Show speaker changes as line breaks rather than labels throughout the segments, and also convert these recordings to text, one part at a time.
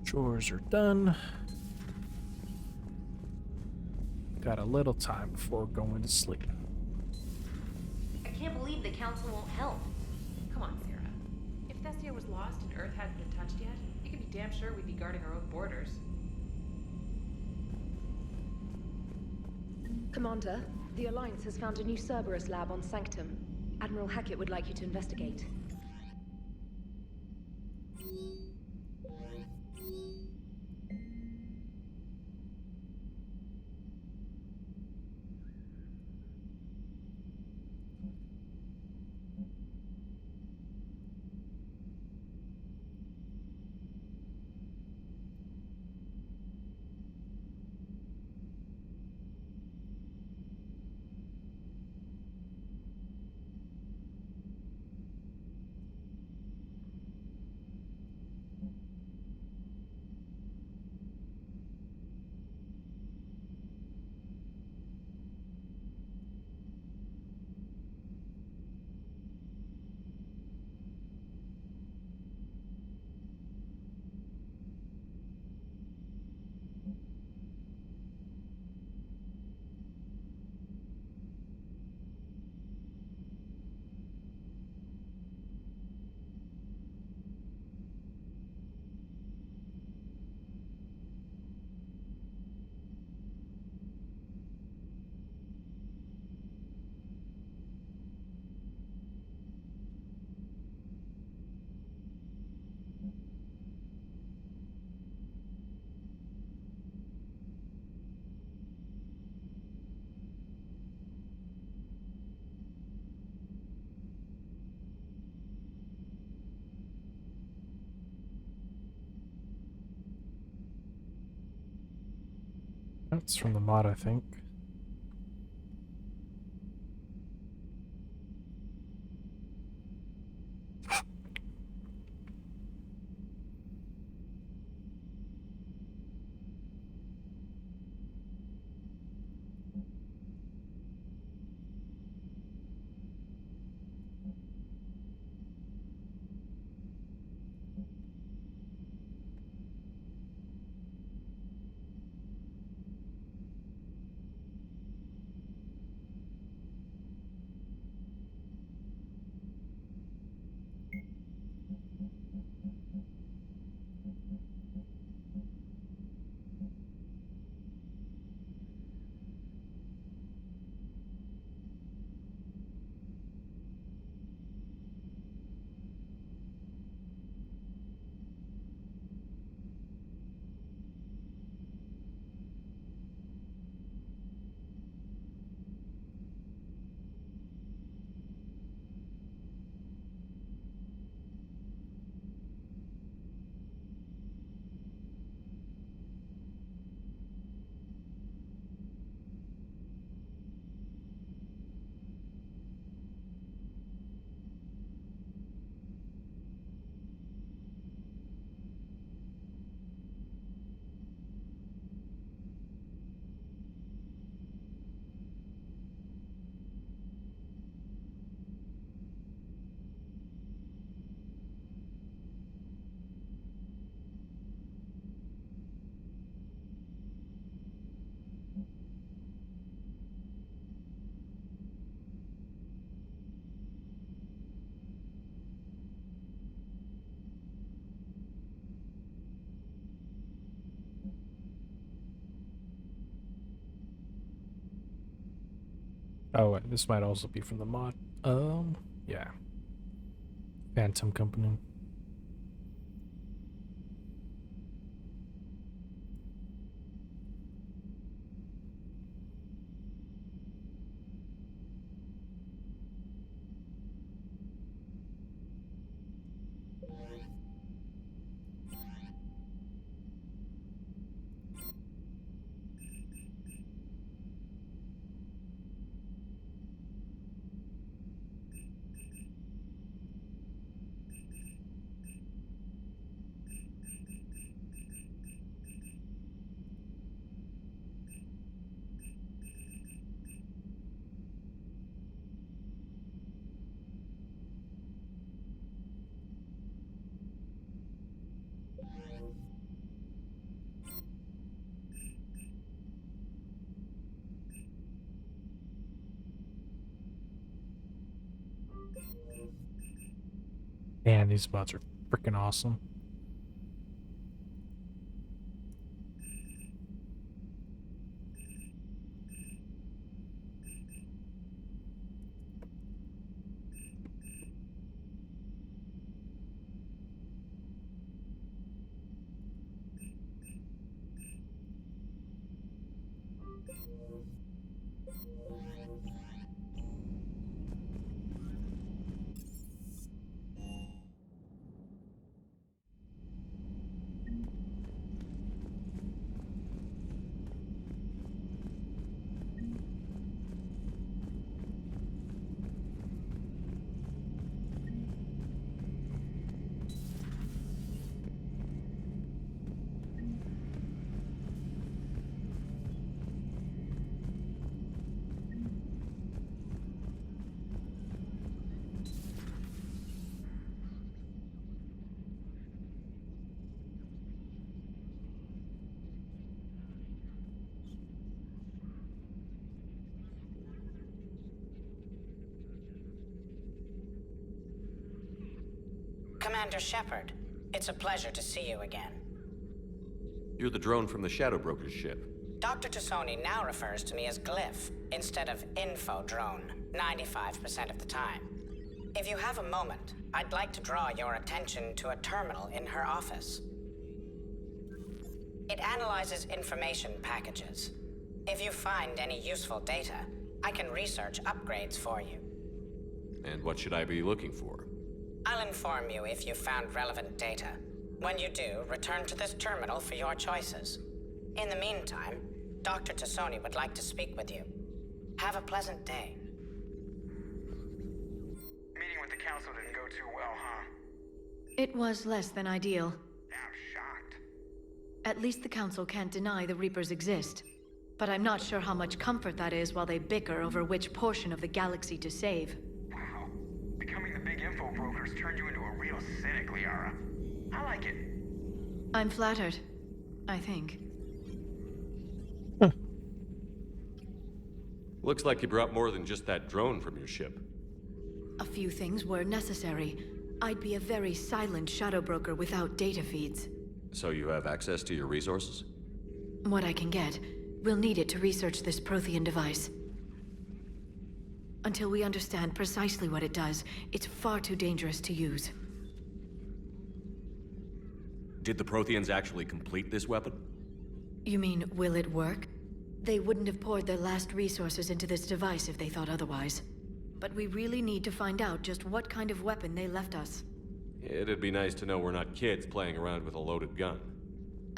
Chores are done. Got a little time before going to sleep.
I can't believe the council won't help.
Come on, Sarah. If Thessia was lost and Earth hadn't been touched yet, you can be damn sure we'd be guarding our own borders.
Commander, the Alliance has found a new Cerberus lab on Sanctum. Admiral Hackett would like you to investigate.
That's from the mod, I think. Oh, wait, this might also be from the mod. Yeah. Phantom Company. Man, these mods are freaking awesome.
Commander Shepard, it's a pleasure to see you again.
You're the drone from the Shadow Broker's ship.
Dr. Tassoni now refers to me as Glyph instead of Info Drone, 95% of the time. If you have a moment, I'd like to draw your attention to a terminal in her office. It analyzes information packages. If you find any useful data, I can research upgrades for you.
And what should I be looking for?
I'll inform you if you found relevant data. When you do, return to this terminal for your choices. In the meantime, Dr. Tassoni would like to speak with you. Have a pleasant day.
Meeting with the council didn't go too well, huh?
It was less than ideal.
I'm shocked.
At least the council can't deny the Reapers exist. But I'm not sure how much comfort that is while they bicker over which portion of the galaxy to save.
Wow. Becoming the big info brokers turned you into a real cynic, Liara. I like it.
I'm flattered. I think.
Looks like you brought more than just that drone from your ship.
A few things were necessary. I'd be a very silent shadow broker without data feeds.
So you have access to your resources?
What I can get. We'll need it to research this Prothean device. Until we understand precisely what it does, it's far too dangerous to use.
Did the Protheans actually complete this weapon?
You mean, will it work? They wouldn't have poured their last resources into this device if they thought otherwise. But we really need to find out just what kind of weapon they left us.
It'd be nice to know we're not kids playing around with a loaded gun.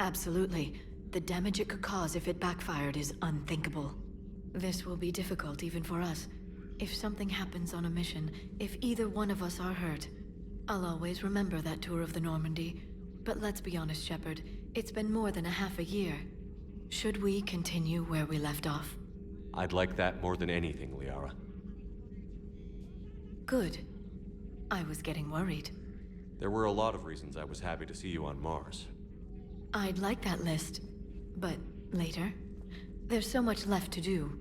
Absolutely. The damage it could cause if it backfired is unthinkable. This will be difficult even for us. If something happens on a mission, if either one of us are hurt, I'll always remember that tour of the Normandy. But let's be honest, Shepard. It's been more than a half a year. Should we continue where we left off?
I'd like that more than anything, Liara.
Good. I was getting worried.
There were a lot of reasons I was happy to see you on Mars.
I'd like that list. But later? There's so much left to do.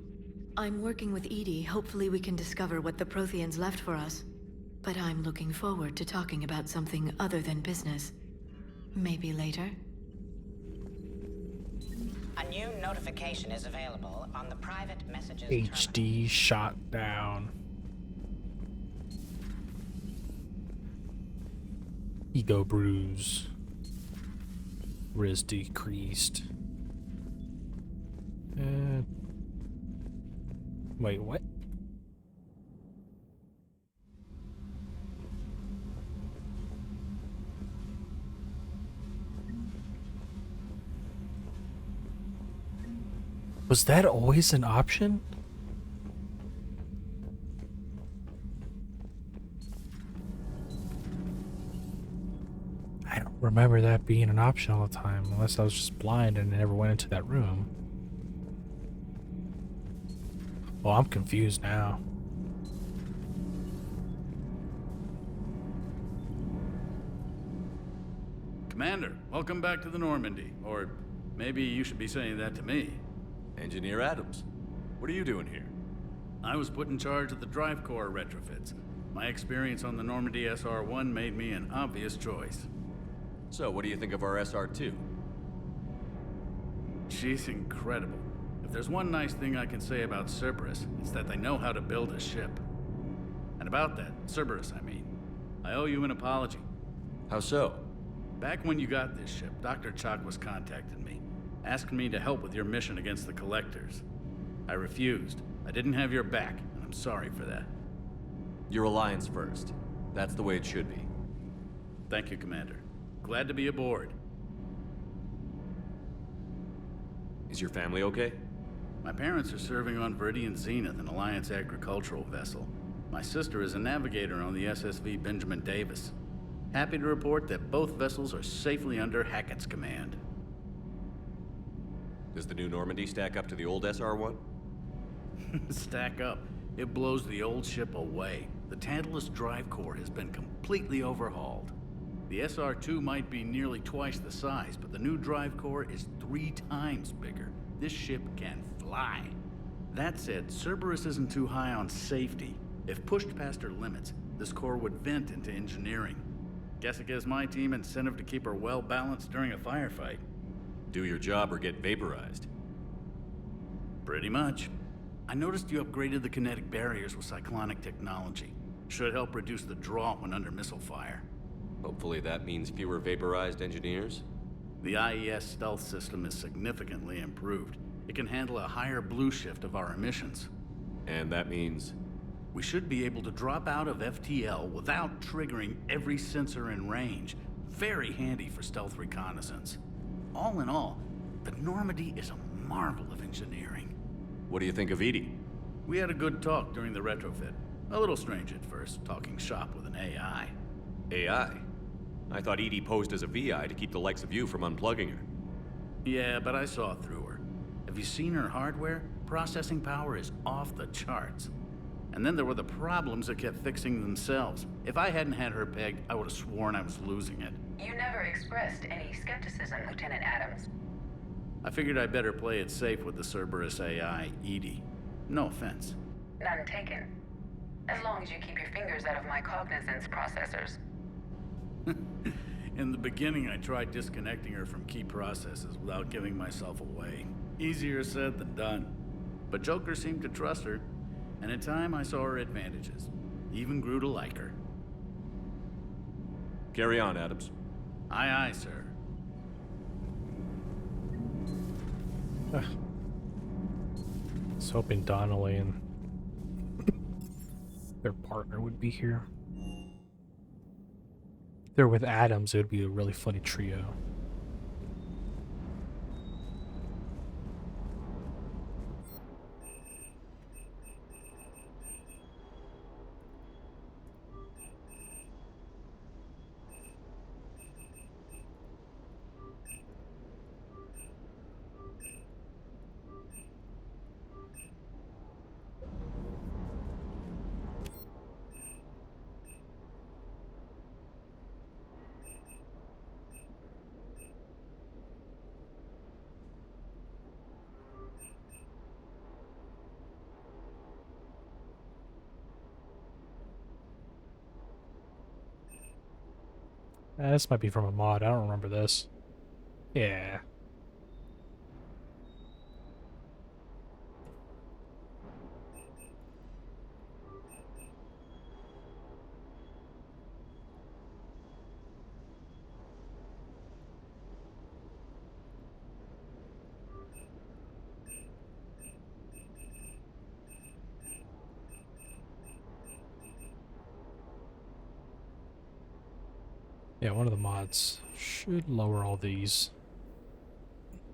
I'm working with Edie. Hopefully we can discover what the Protheans left for us. But I'm looking forward to talking about something other than business. Maybe later?
A new notification is available on the private messages
HD shot down. Ego bruise. Riz decreased. Wait, what? Was that always an option? I don't remember that being an option all the time, unless I was just blind and never went into that room. Well, I'm confused now.
Commander, welcome back to the Normandy. Or maybe you should be saying that to me.
Engineer Adams, what are you doing here?
I was put in charge of the drive core retrofits. My experience on the Normandy SR-1 made me an obvious choice.
So, what do you think of our SR-2?
She's incredible. If there's one nice thing I can say about Cerberus, it's that they know how to build a ship. And about that, Cerberus, I mean, I owe you an apology.
How so?
Back when you got this ship, Dr. Chakwas contacted me, asking me to help with your mission against the Collectors. I refused. I didn't have your back, and I'm sorry for that.
Your alliance first. That's the way it should be.
Thank you, Commander. Glad to be aboard.
Is your family okay?
My parents are serving on Viridian Zenith, an Alliance agricultural vessel. My sister is a navigator on the SSV Benjamin Davis. Happy to report that both vessels are safely under Hackett's command.
Does the new Normandy stack up to the old SR-1?
Stack up. It blows the old ship away. The Tantalus drive core has been completely overhauled. The SR-2 might be nearly twice the size, but the new drive core is 3 times bigger. This ship can fly. That said, Cerberus isn't too high on safety. If pushed past her limits, this core would vent into engineering. Guess it gives my team incentive to keep her well balanced during a firefight.
Do your job or get vaporized.
Pretty much. I noticed you upgraded the kinetic barriers with cyclonic technology. Should help reduce the draw when under missile fire.
Hopefully that means fewer vaporized engineers.
The IES stealth system is significantly improved. It can handle a higher blue shift of our emissions.
And that means...
We should be able to drop out of FTL without triggering every sensor in range. Very handy for stealth reconnaissance. All in all, the Normandy is a marvel of engineering.
What do you think of Edie?
We had a good talk during the retrofit. A little strange at first, talking shop with an AI.
AI? I thought Edie posed as a VI to keep the likes of you from unplugging her.
Yeah, but I saw through her. Have you seen her hardware? Processing power is off the charts. And then there were the problems that kept fixing themselves. If I hadn't had her pegged, I would have sworn I was losing it.
You never expressed any skepticism, Lieutenant Adams.
I figured I'd better play it safe with the Cerberus AI, Edie. No offense.
None taken. As long as you keep your fingers out of my cognizance processors.
In the beginning, I tried disconnecting her from key processes without giving myself away. Easier said than done. But Joker seemed to trust her, and in time I saw her advantages. Even grew to like her.
Carry on, Adams.
Aye, aye, sir.
I was hoping Donnelly and their partner would be here. If they're with Adams, it would be a really funny trio. This might be from a mod. I don't remember this. Yeah. Yeah, one of the mods should lower all these.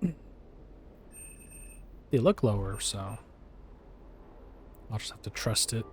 They look lower, so I'll just have to trust it.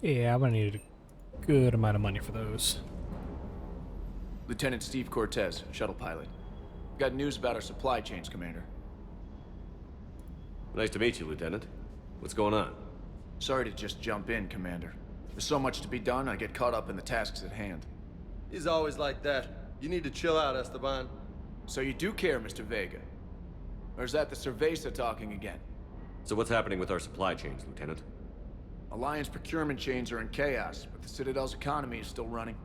Yeah, I'm gonna need a good amount of money for those.
Lieutenant Steve Cortez, shuttle pilot. Got news about our supply chains, Commander.
Nice to meet you, Lieutenant. What's going on?
Sorry to just jump in, Commander. There's so much to be done, I get caught up in the tasks at hand.
He's always like that. You need to chill out, Esteban.
So you do care, Mr. Vega? Or is that the Cerveza talking again?
So what's happening with our supply chains, Lieutenant?
Alliance procurement chains are in chaos, but the Citadel's economy is still running.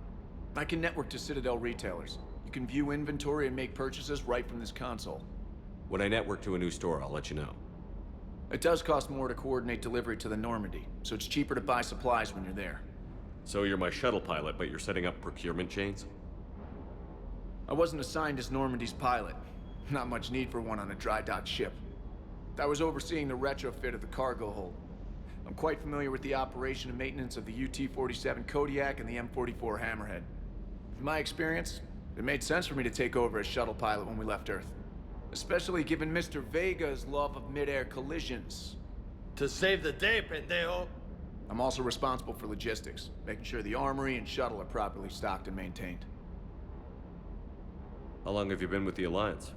I can network to Citadel retailers. You can view inventory and make purchases right from this console.
When I network to a new store, I'll let you know.
It does cost more to coordinate delivery to the Normandy, so it's cheaper to buy supplies when you're there.
So you're my shuttle pilot, but you're setting up procurement chains?
I wasn't assigned as Normandy's pilot. Not much need for one on a dry dock ship. I was overseeing the retrofit of the cargo hold. I'm quite familiar with the operation and maintenance of the UT-47 Kodiak and the M44 Hammerhead. In my experience, it made sense for me to take over as shuttle pilot when we left Earth. Especially given Mr. Vega's love of mid-air collisions.
To save the day, pendejo.
I'm also responsible for logistics, making sure the armory and shuttle are properly stocked and maintained.
How long have you been with the Alliance?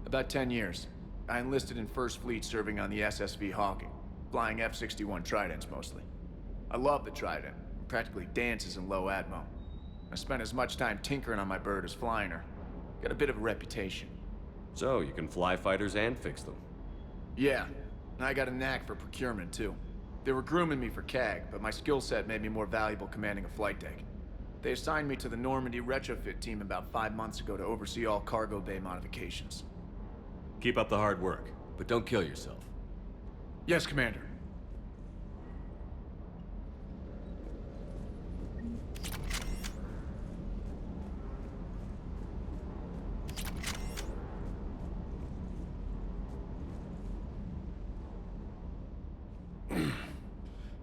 About 10 years. I enlisted in First Fleet serving on the SSV Hawking, flying F-61 Tridents mostly. I love the Trident. It practically dances in low atmo. I spent as much time tinkering on my bird as flying her. Got a bit of a reputation.
So, you can fly fighters and fix them.
Yeah, and I got a knack for procurement too. They were grooming me for CAG, but my skill set made me more valuable commanding a flight deck. They assigned me to the Normandy retrofit team about 5 months ago to oversee all cargo bay modifications.
Keep up the hard work, but don't kill yourself.
Yes, Commander.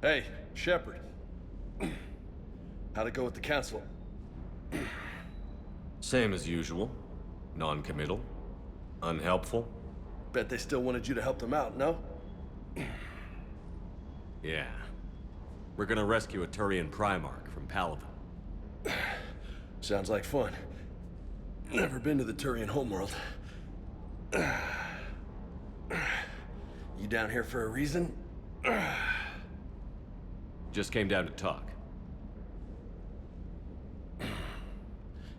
Hey, Shepard. How'd it go with the council?
Same as usual. Non-committal. Unhelpful.
Bet they still wanted you to help them out, no?
Yeah. We're gonna rescue a Turian Primarch from Palaven.
Sounds like fun. Never been to the Turian homeworld. You down here for a reason?
Just came down to talk.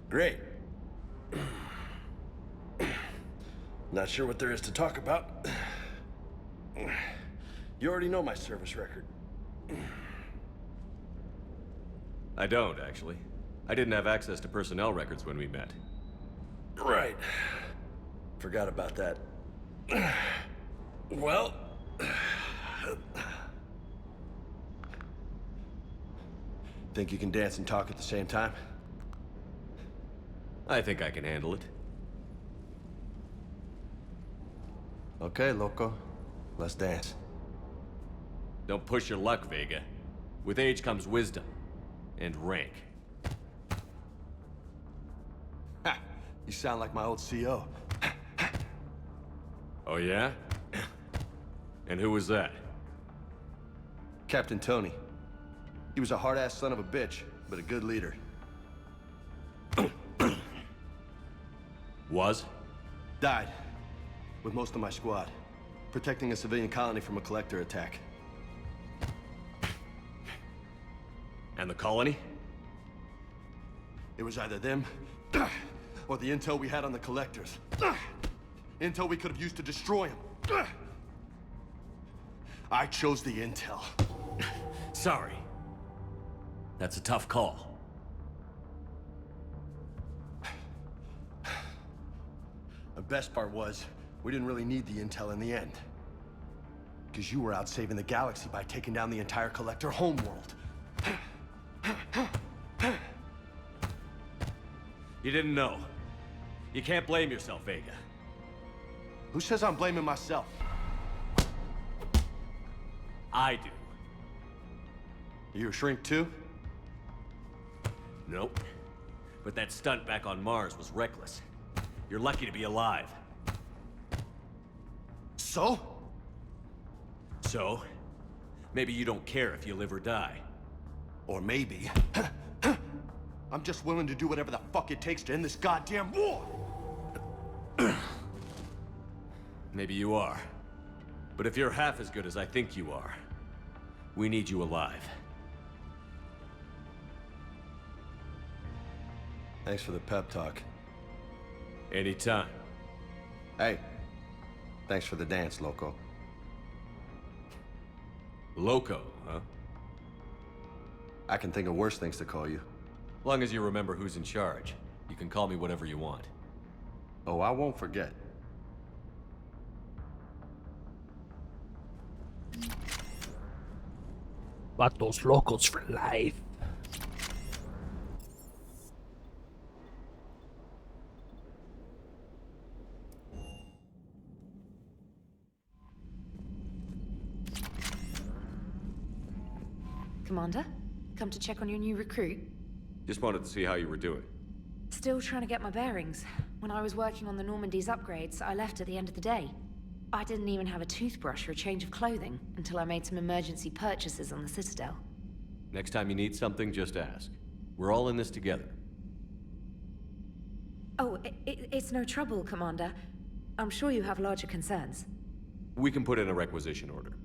Great. Not sure what there is to talk about. You already know my service record.
I don't, actually. I didn't have access to personnel records when we met.
Right. Forgot about that. Well... Think you can dance and talk at the same time?
I think I can handle it.
Okay, loco. Let's dance.
Don't push your luck, Vega. With age comes wisdom. And rank.
Ha! You sound like my old CO.
Oh yeah? And who was that?
Captain Tony. He was a hard-ass son of a bitch, but a good leader.
Was?
Died. With most of my squad. Protecting a civilian colony from a collector attack.
And the colony?
It was either them, or the intel we had on the collectors. Intel we could have used to destroy them. I chose the intel.
Sorry. That's a tough call.
The best part was, we didn't really need the intel in the end. Because you were out saving the galaxy by taking down the entire Collector homeworld.
You didn't know. You can't blame yourself, Vega.
Who says I'm blaming myself?
I do.
You a shrink too?
Nope. But that stunt back on Mars was reckless. You're lucky to be alive.
So?
So? Maybe you don't care if you live or die.
Or maybe... I'm just willing to do whatever the fuck it takes to end this goddamn war!
Maybe you are. But if you're half as good as I think you are, we need you alive.
Thanks for the pep talk.
Anytime.
Hey, thanks for the dance, Loco.
Loco, huh?
I can think of worse things to call you.
Long as you remember who's in charge, you can call me whatever you want.
Oh, I won't forget.
Vatos locos for life.
Commander, come to check on your new recruit.
Just wanted to see how you were doing.
Still trying to get my bearings. When I was working on the Normandy's upgrades, I left at the end of the day. I didn't even have a toothbrush or a change of clothing until I made some emergency purchases on the Citadel.
Next time you need something, just ask. We're all in this together.
Oh, it's no trouble, Commander. I'm sure you have larger concerns.
We can put in a requisition order.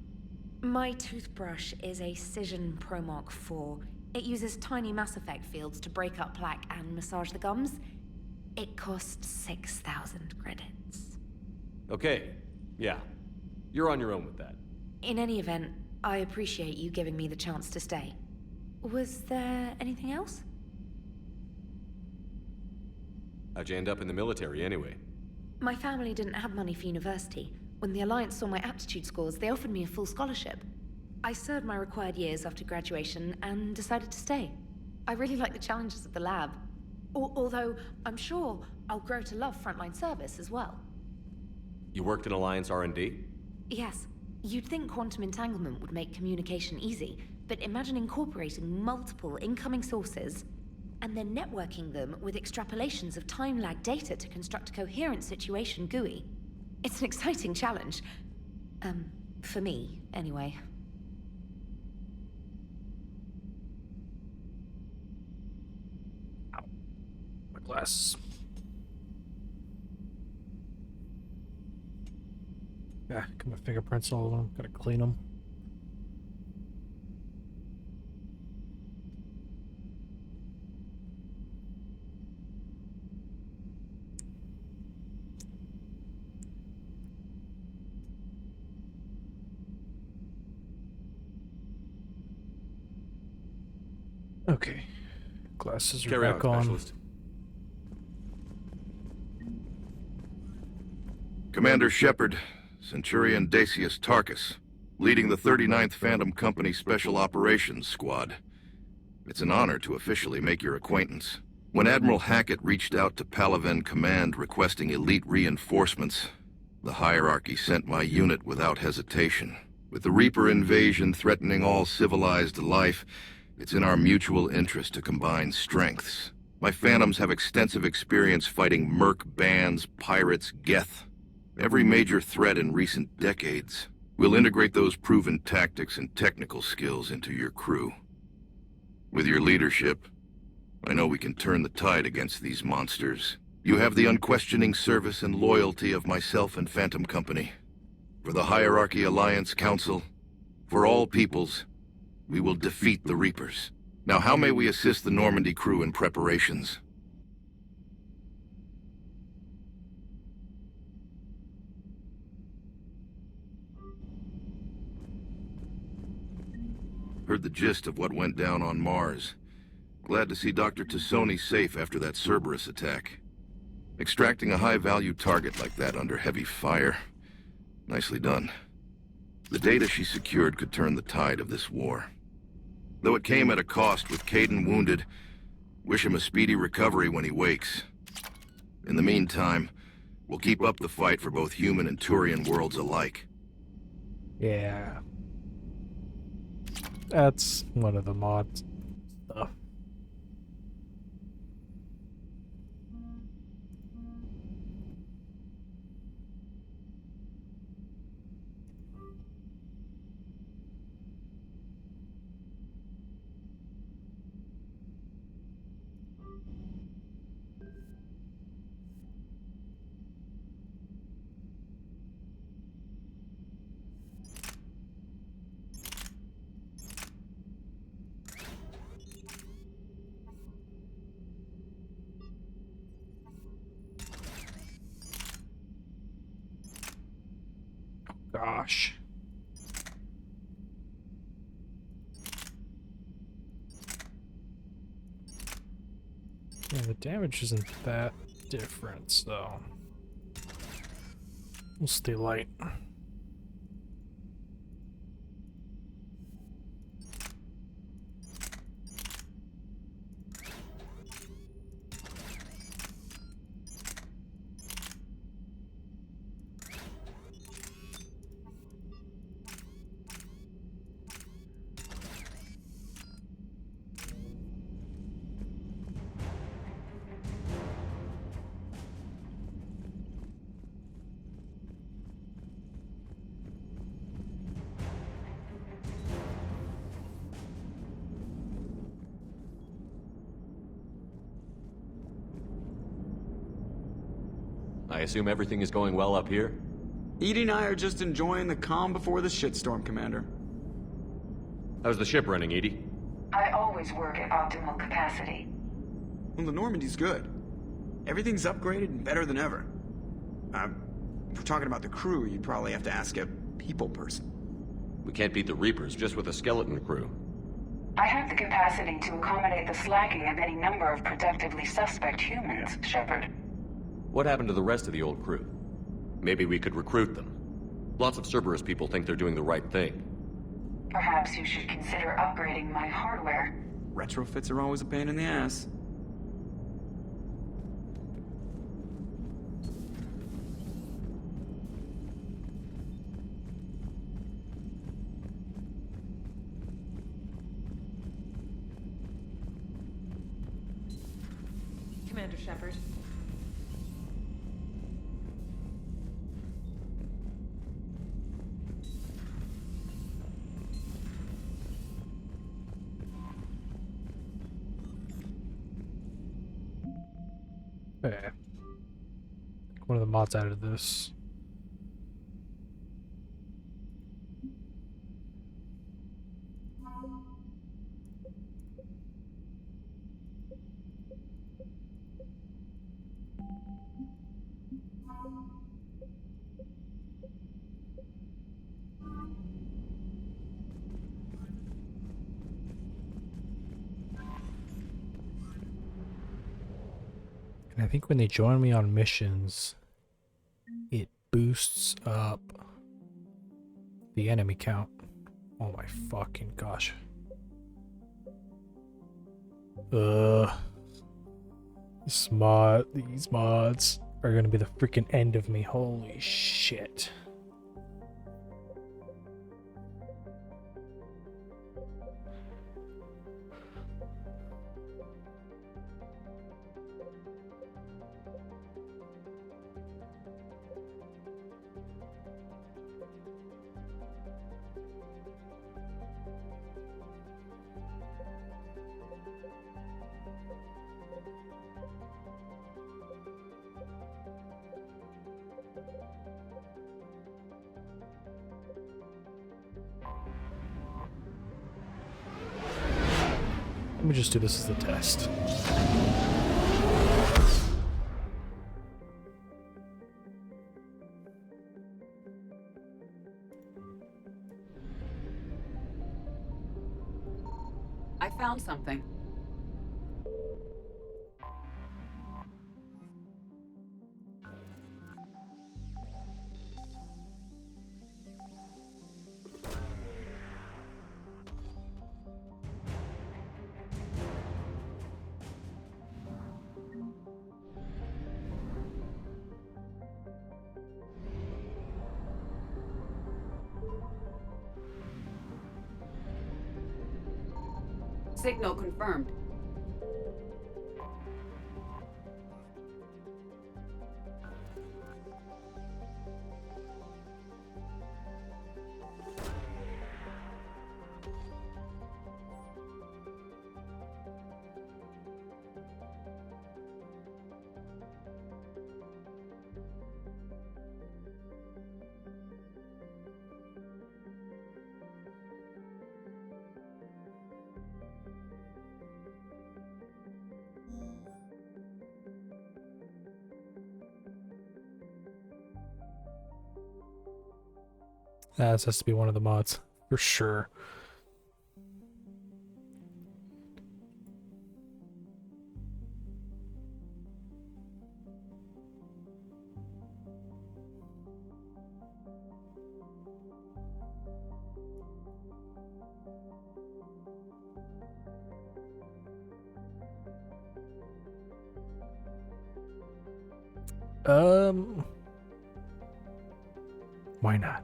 My toothbrush is a Cision Pro Mark IV. It uses tiny Mass Effect fields to break up plaque and massage the gums. It costs 6,000 credits.
Okay, yeah. You're on your own with that.
In any event, I appreciate you giving me the chance to stay. Was there anything else?
How'd you end up in the military anyway?
My family didn't have money for university. When the Alliance saw my aptitude scores, they offered me a full scholarship. I served my required years after graduation and decided to stay. I really like the challenges of the lab. Although, I'm sure I'll grow to love frontline service as well.
You worked in Alliance R&D?
Yes. You'd think quantum entanglement would make communication easy, but imagine incorporating multiple incoming sources and then networking them with extrapolations of time-lag data to construct a coherent situation GUI. It's an exciting challenge. For me, anyway.
Ow. My glasses. Yeah, got my fingerprints all over them. Gotta clean them. Okay, glasses are
Carry
back
on,
on.
Specialist.
Commander Shepard, Centurion Dacius Tarkus, leading the 39th Phantom Company Special Operations Squad. It's an honor to officially make your acquaintance. When Admiral Hackett reached out to Palaven Command requesting elite reinforcements, the hierarchy sent my unit without hesitation. With the Reaper invasion threatening all civilized life, it's in our mutual interest to combine strengths. My Phantoms have extensive experience fighting merc bands, pirates, Geth. Every major threat in recent decades. We'll integrate those proven tactics and technical skills into your crew. With your leadership, I know we can turn the tide against these monsters. You have the unquestioning service and loyalty of myself and Phantom Company. For the Hierarchy Alliance Council, for all peoples, we will defeat the Reapers. Now, how may we assist the Normandy crew in preparations? Heard the gist of what went down on Mars. Glad to see Dr. Tassoni safe after that Cerberus attack. Extracting a high-value target like that under heavy fire. Nicely done. The data she secured could turn the tide of this war. Though it came at a cost with Caden wounded, wish him a speedy recovery when he wakes. In the meantime, we'll keep up the fight for both human and Turian worlds alike.
Yeah. That's one of the mod stuff. gosh. Yeah, the damage isn't that different, so we'll stay light.
I assume everything is going well up here?
Edie and I are just enjoying the calm before the shitstorm, Commander.
How's the ship running, Edie?
I always work at optimal capacity.
Well, the Normandy's good. Everything's upgraded and better than ever. If we're talking about the crew, you'd probably have to ask a people person.
We can't beat the Reapers just with a skeleton crew.
I have the capacity to accommodate the slacking of any number of productively suspect humans, Shepard.
What happened to the rest of the old crew? Maybe we could recruit them. Lots of Cerberus people think they're doing the right thing.
Perhaps you should consider upgrading my hardware.
Retrofits are always a pain in the ass.
Commander Shepard.
Okay. One of the mods added this. And I think when they join me on missions, it boosts up the enemy count. Oh my fucking gosh. These mods are gonna be the freaking end of me. Holy shit. Let me just do this as a test.
I found something. Signal confirmed.
This has to be one of the mods, for sure. Why not?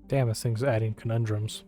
Damn, this thing's adding conundrums.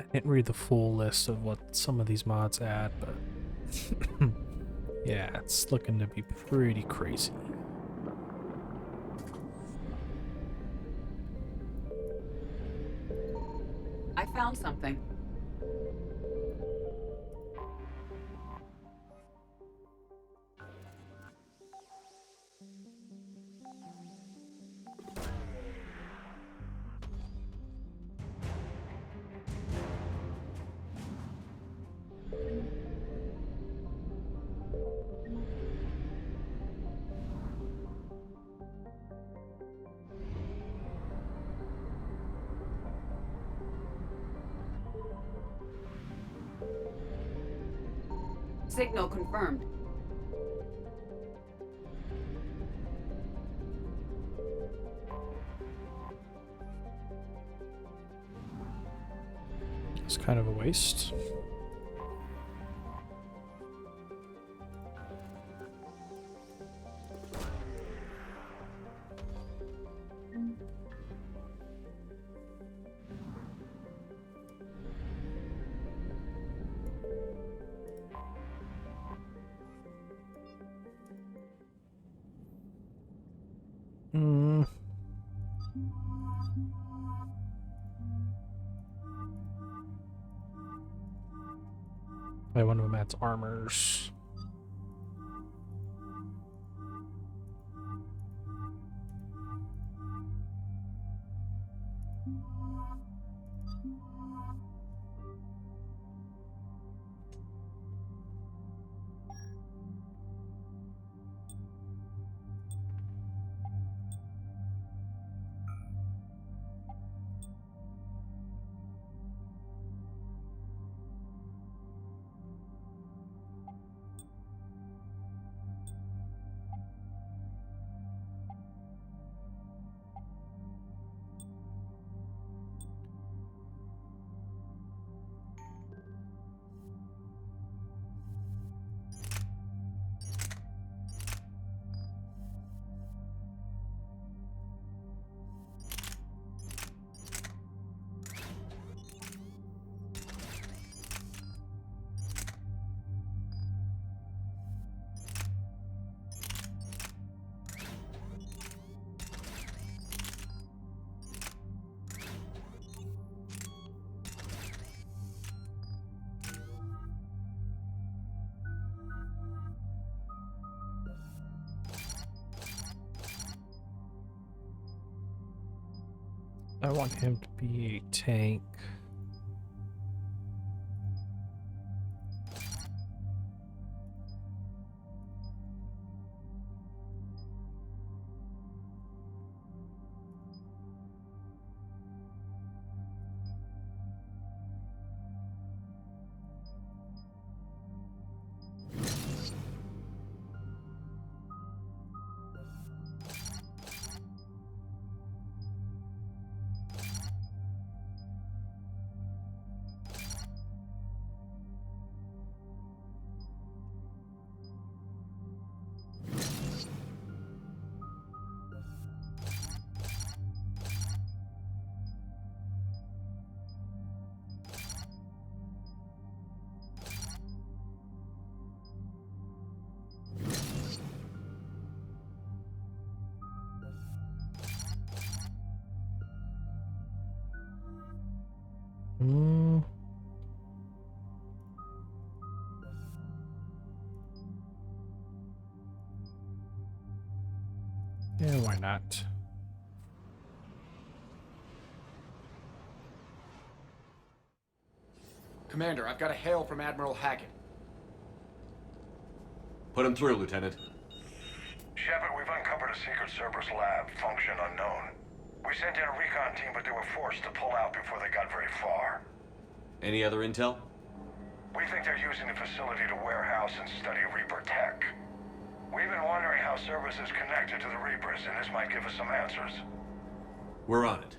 I didn't read the full list of what some of these mods add, but yeah, it's looking to be pretty crazy.
I found something. Signal confirmed.
It's kind of a waste. One of them adds armors. I want him to be a tank. Yeah, why not?
Commander, I've got a hail from Admiral Hackett.
Put him through, Lieutenant.
Shepard, we've uncovered a secret Cerberus lab, function unknown. We sent in a recon team, but they were forced to pull out before they got very far.
Any other intel?
We think they're using the facility to warehouse and study Reaper tech. We've been wondering how Cerberus is connected to the Reapers, and this might give us some answers.
We're on it.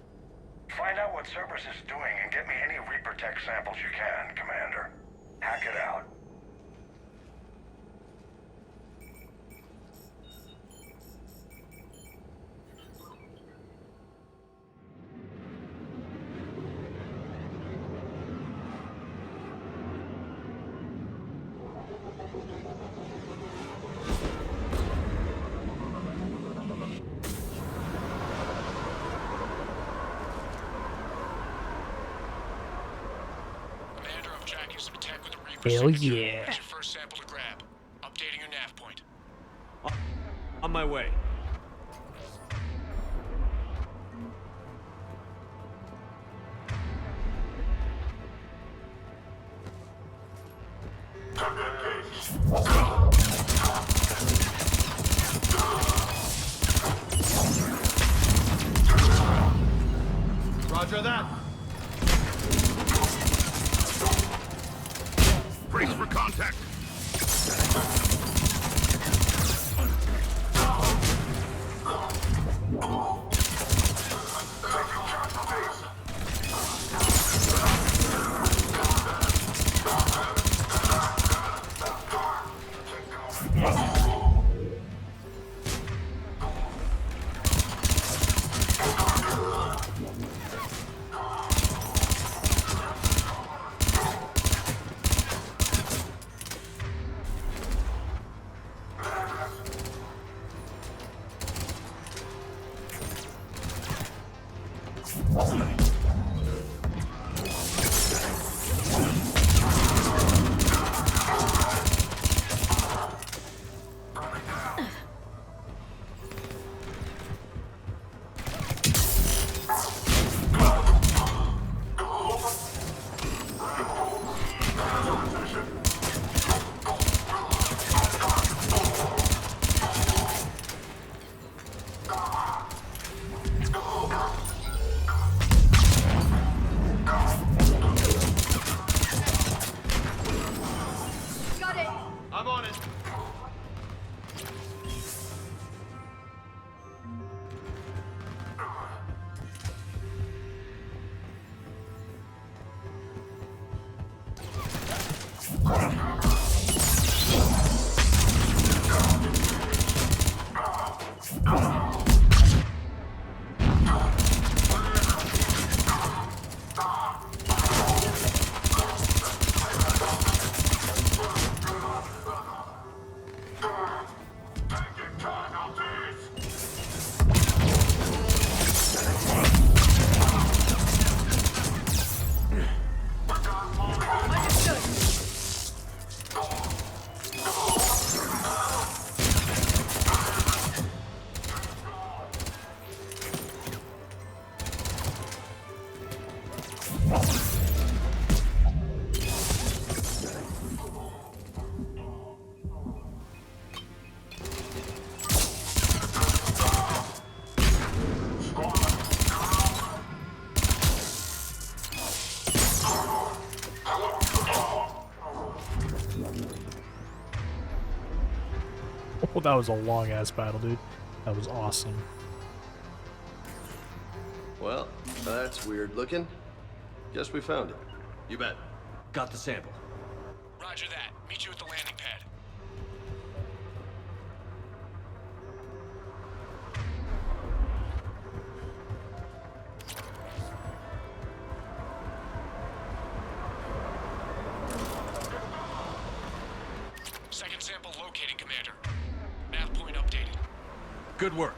Find out what Cerberus is doing and get me any Reaper tech samples you can, Commander. Hack it out.
Hell yeah.
That's your first sample to grab. Updating your nav point.
On my way.
Roger that.
Brace for contact.
Oh, that was a long ass battle, dude. That was awesome.
Well, that's weird looking. Guess we found it.
You bet. Got the sample.
Roger that. Meet you at the landing pad. Second sample located, Commander. Nav point updated.
Good work.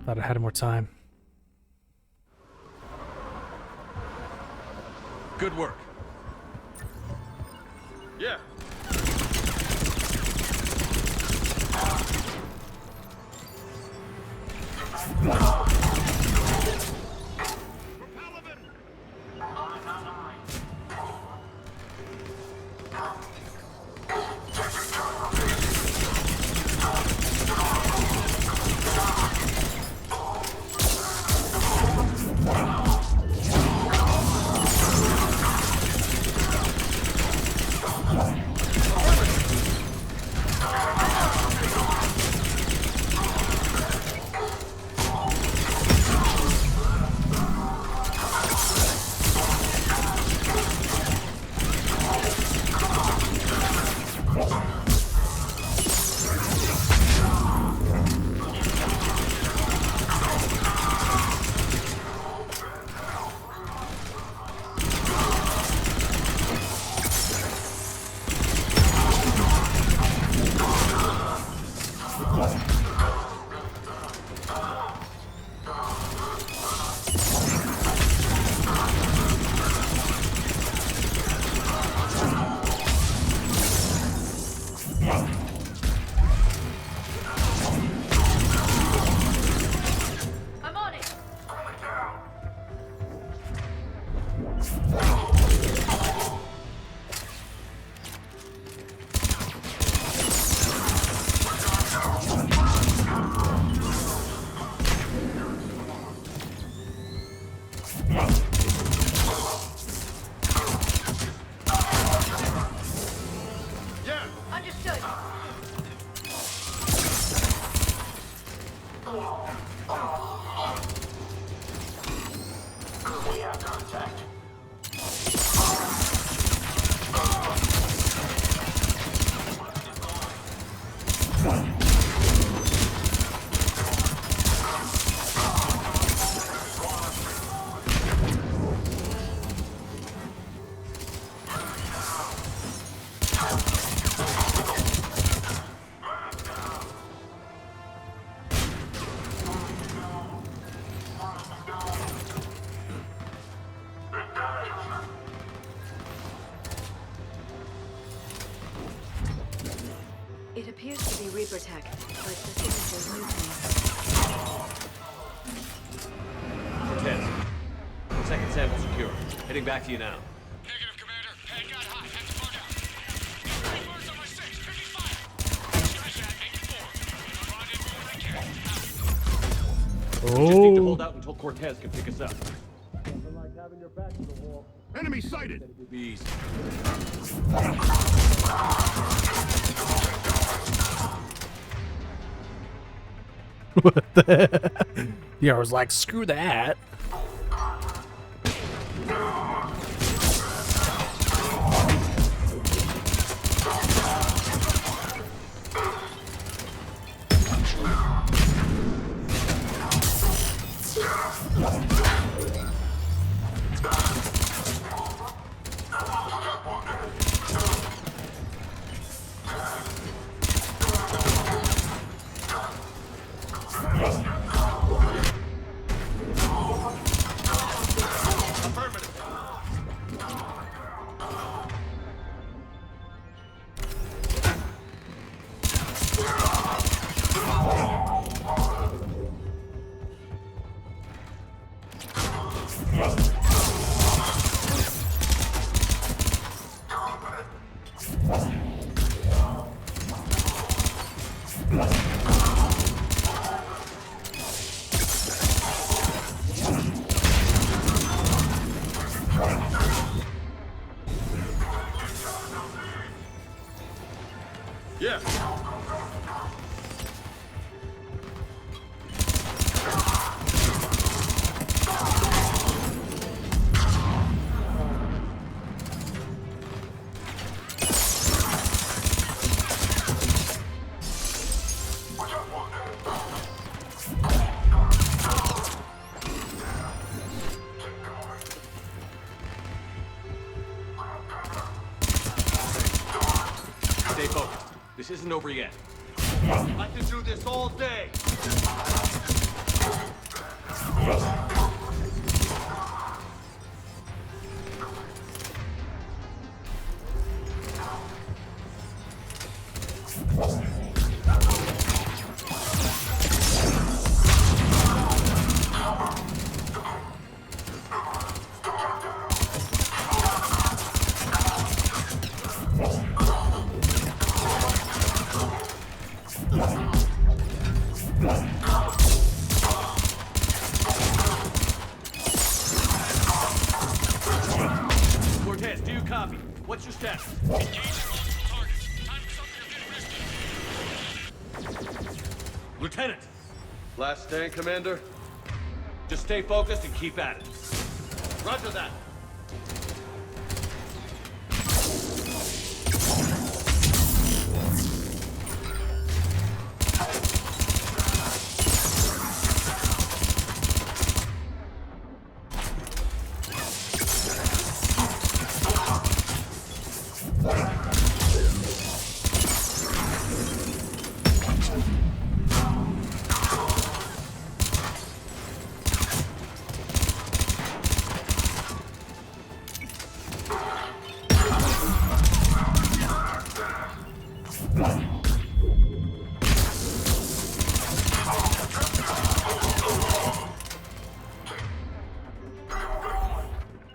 Thought I had more time.
Good work.
Yeah.
It appears to be Reaper tech, but the signature's new to me.
Cortez. Second sample secure. Heading back to you now.
Negative, Commander. Pad got hot. Had to bug out. Three birds on my six. Taking fire. Skies at 84.
We just need to hold out until Cortez can pick us up.
Like having your back to the wall.
Enemy sighted!
Be easy.
What the heck? Yeah, I was like, screw that.
Yeah.
Stay focused. This isn't over yet.
I can do this all day.
Cortez, do you copy? What's your status?
Engaging multiple targets. Time for something a bit risky.
Lieutenant!
Last stand, Commander?
Just stay focused and keep at it.
Roger that.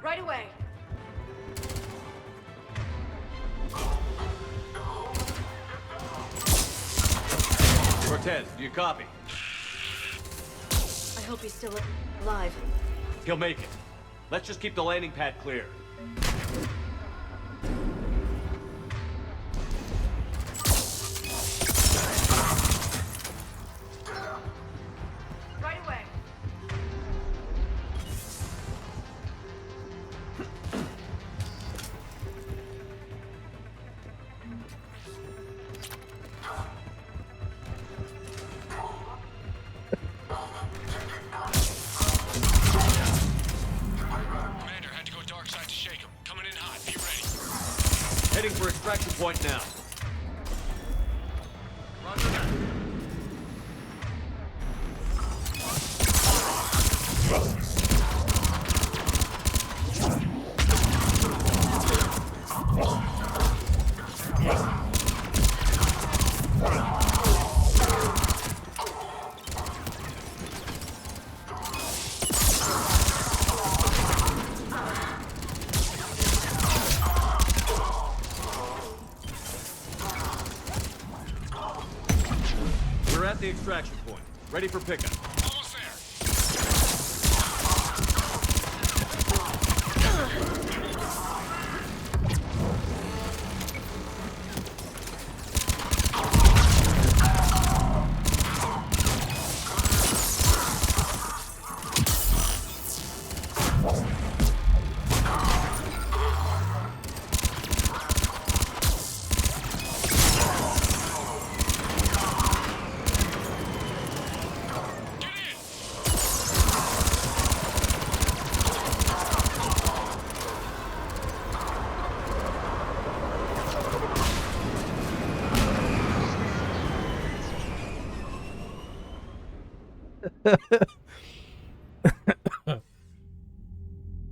Right away.
Cortez, do you copy?
I hope he's still alive.
He'll make it. Let's just keep the landing pad clear.
Right away.
Commander had to go dark side to shake him. Coming in hot. Be ready.
Heading for extraction point now.
Roger that.
We're at the extraction point. Ready for pickup.
Almost there.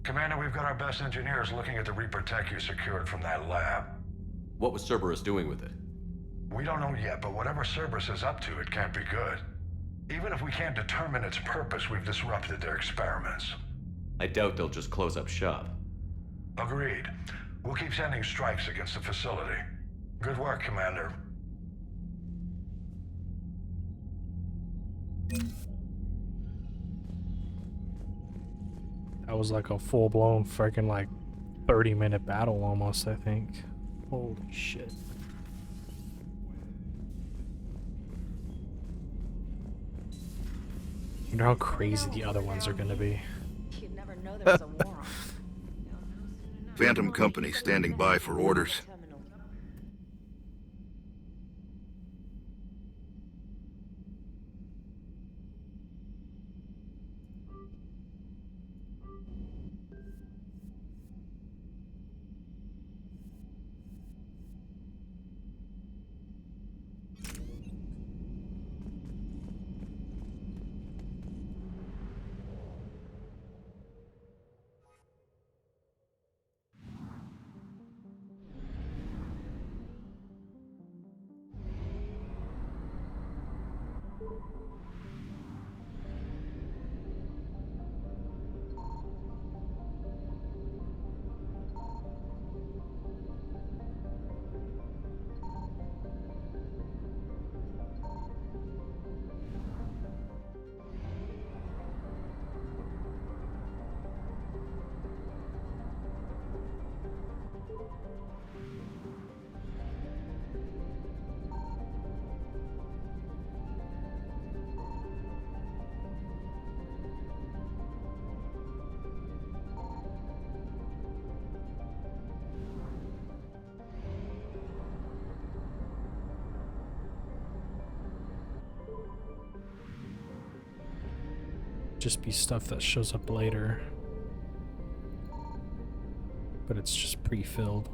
Commander, we've got our best engineers looking at the Reaper tech you secured from that lab.
What was Cerberus doing with it?
We don't know yet, but whatever Cerberus is up to, it can't be good. Even if we can't determine its purpose, we've disrupted their experiments.
I doubt they'll just close up shop.
Agreed. We'll keep sending strikes against the facility. Good work, Commander.
That was like a full-blown freaking like 30-minute battle almost, I think. Holy shit. wonder how crazy the other ones are gonna be.
You'd never know there was a war on.
Phantom Company standing by for orders.
Just be stuff that shows up later. But it's just pre-filled.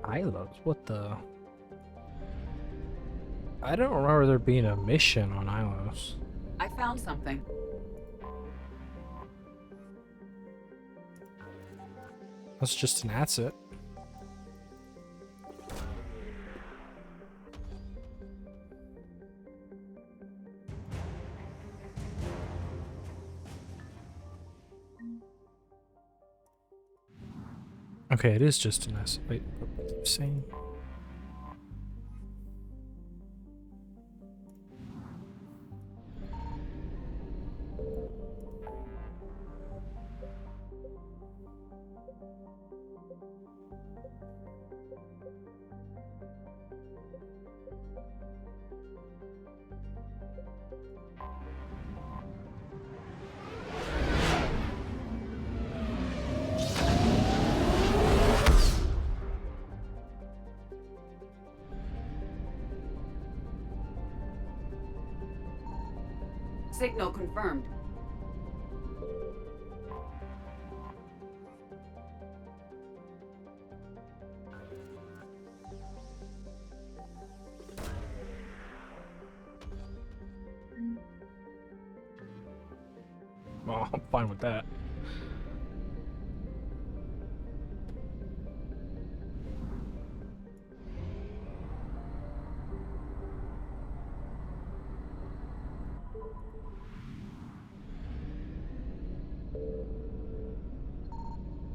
Ilos? What the? I don't remember there being a mission on Ilos.
I found something.
That's just an asset. Okay, it is just an asset. Wait, what was it saying?
Signal confirmed.
Well, I'm fine with that.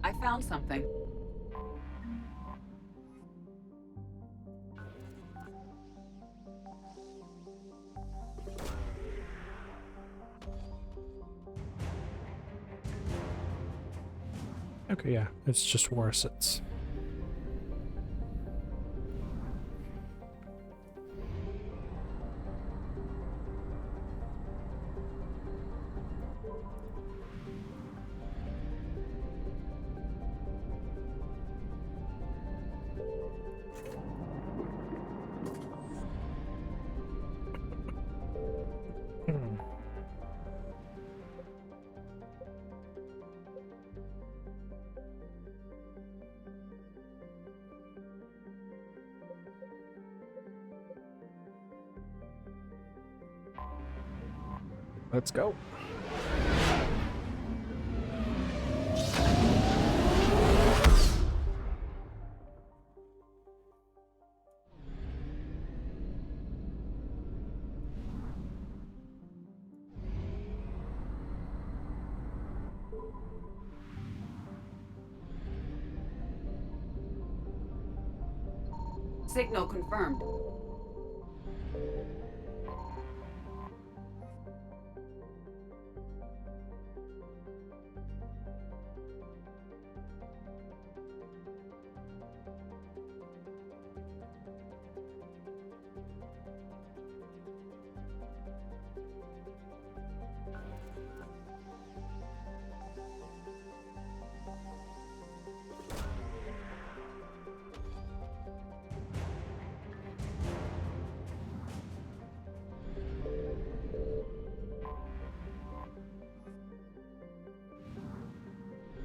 I found something.
Okay, yeah, it's just war assets. Let's go.
Signal confirmed.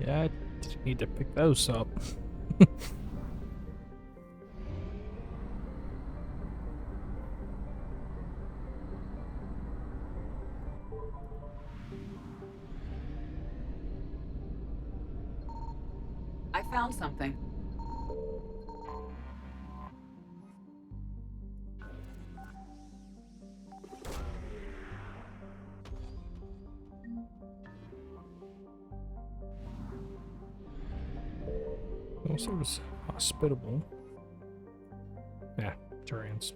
Yeah, I need to pick those up.
I found something.
Also, it was hospitable. Yeah, Turians.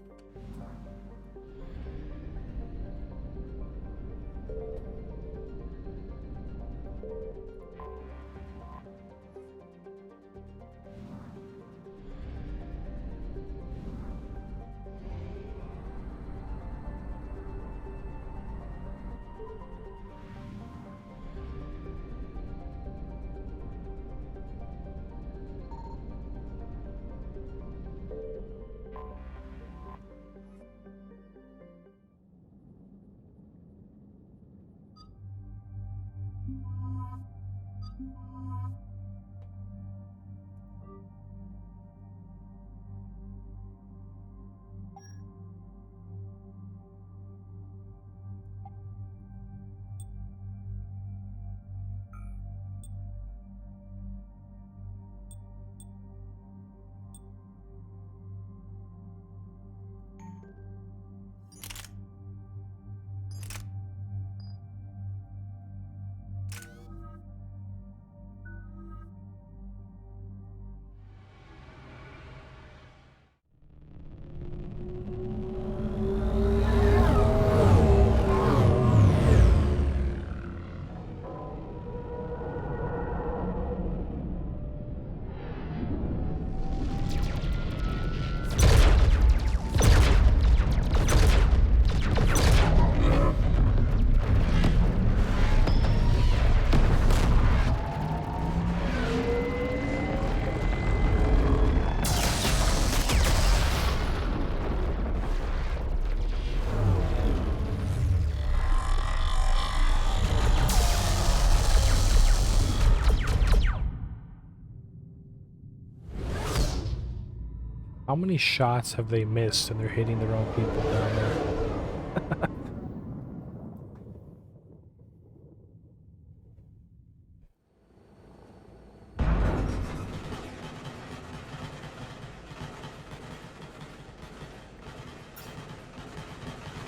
How many shots have they missed and they're hitting their own people down there?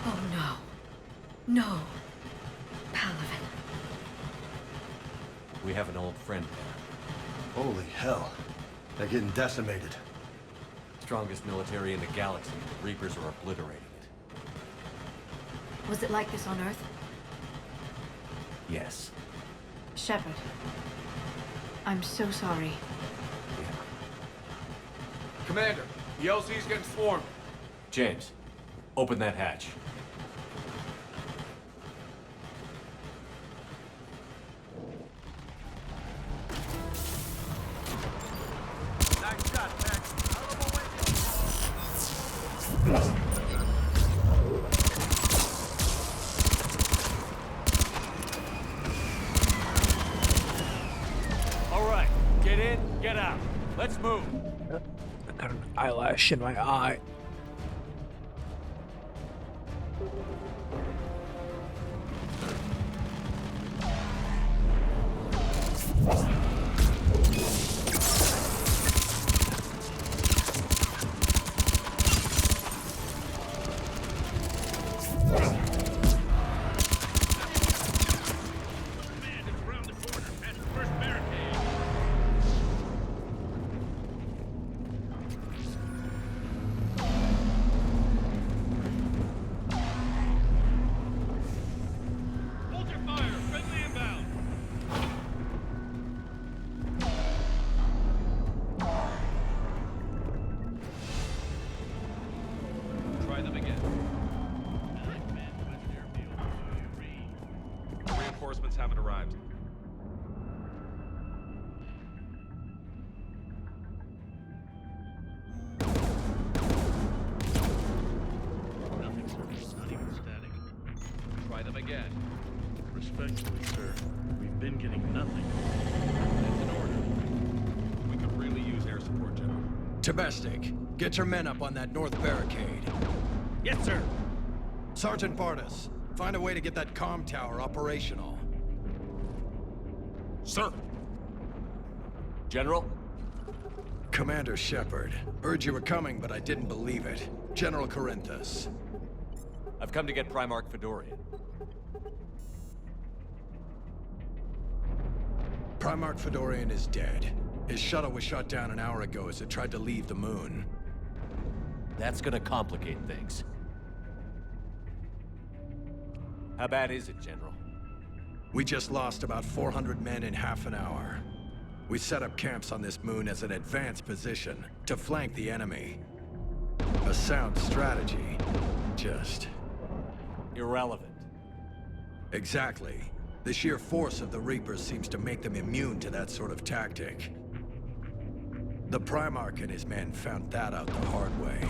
Oh no. No. Palavin.
We have an old friend there.
Holy hell. They're getting decimated.
Strongest military in the galaxy. The Reapers are obliterating it.
Was it like this on Earth?
Yes.
Shepard. I'm so sorry.
Commander, the LC's getting swarmed.
James, open that hatch.
Nice shot, Max.
All right, get in, get out. Let's move.
I got an eyelash in my eye.
reinforcements haven't arrived.
Nothing, sir. Not even static.
Try them again.
Respectfully, sir, we've been getting nothing.
It's in order. We could really use air support, General.
Domestic, get your men up on that north barricade.
Yes, sir.
Sergeant Bartis, find a way to get that comm tower operational.
Sir.
General?
Commander Shepard, heard you were coming, but I didn't believe it. General Corinthus.
I've come to get Primarch Fedorian.
Primarch Fedorian is dead. His shuttle was shot down an hour ago as it tried to leave the moon.
That's gonna complicate things. How bad is it, General?
We just lost about 400 men in half an hour. We set up camps on this moon as an advanced position to flank the enemy. A sound strategy. Just...
irrelevant.
Exactly. The sheer force of the Reapers seems to make them immune to that sort of tactic. The Primarch and his men found that out the hard way.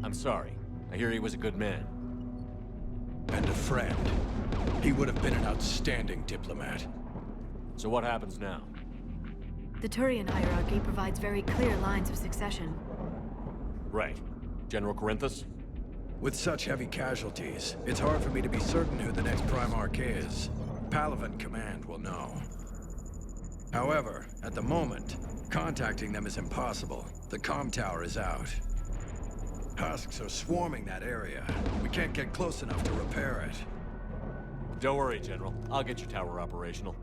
I'm sorry. I hear he was a good man.
And a friend. He would have been an outstanding diplomat.
So what happens now?
The Turian hierarchy provides very clear lines of succession.
Right. General Corinthus?
With such heavy casualties, it's hard for me to be certain who the next Primarch is. Palaven Command will know. However, at the moment, contacting them is impossible. The comm tower is out. Husks are swarming that area. We can't get close enough to repair it.
Don't worry, General. I'll get your tower operational.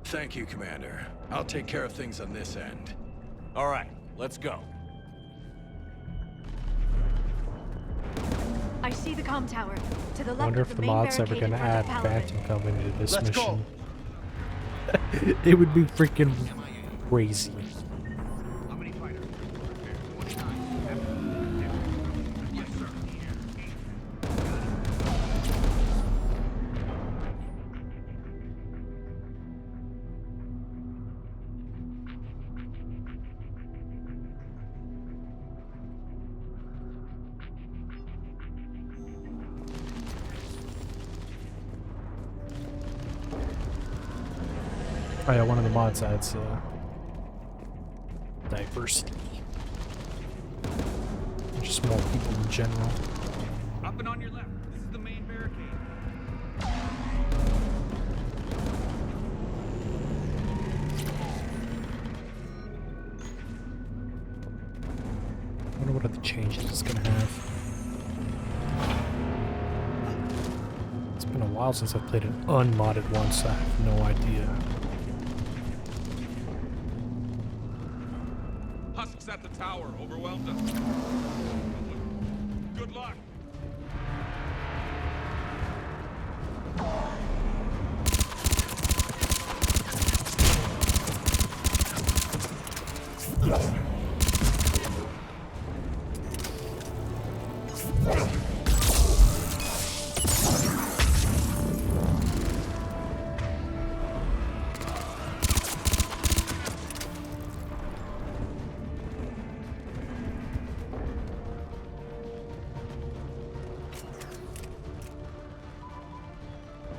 Thank you, Commander. I'll take care of things on this end.
All right, let's go.
I see the comm tower. To the left
Wonder
of
if
the
the
main
mod's ever
barricade
gonna
in front
add
of Palaven.
Phantom Company to this
Let's
mission. It would be freaking crazy.
How many fighters? 29. Yes, sir.
Oh yeah, one of the mods adds diversity. Just more people in general.
Up and on your left. This is the main barricade.
I wonder what other changes it's gonna have. It's been a while since I've played an unmodded one, so I have no idea.
Husks at the tower. Overwhelmed us. Good luck.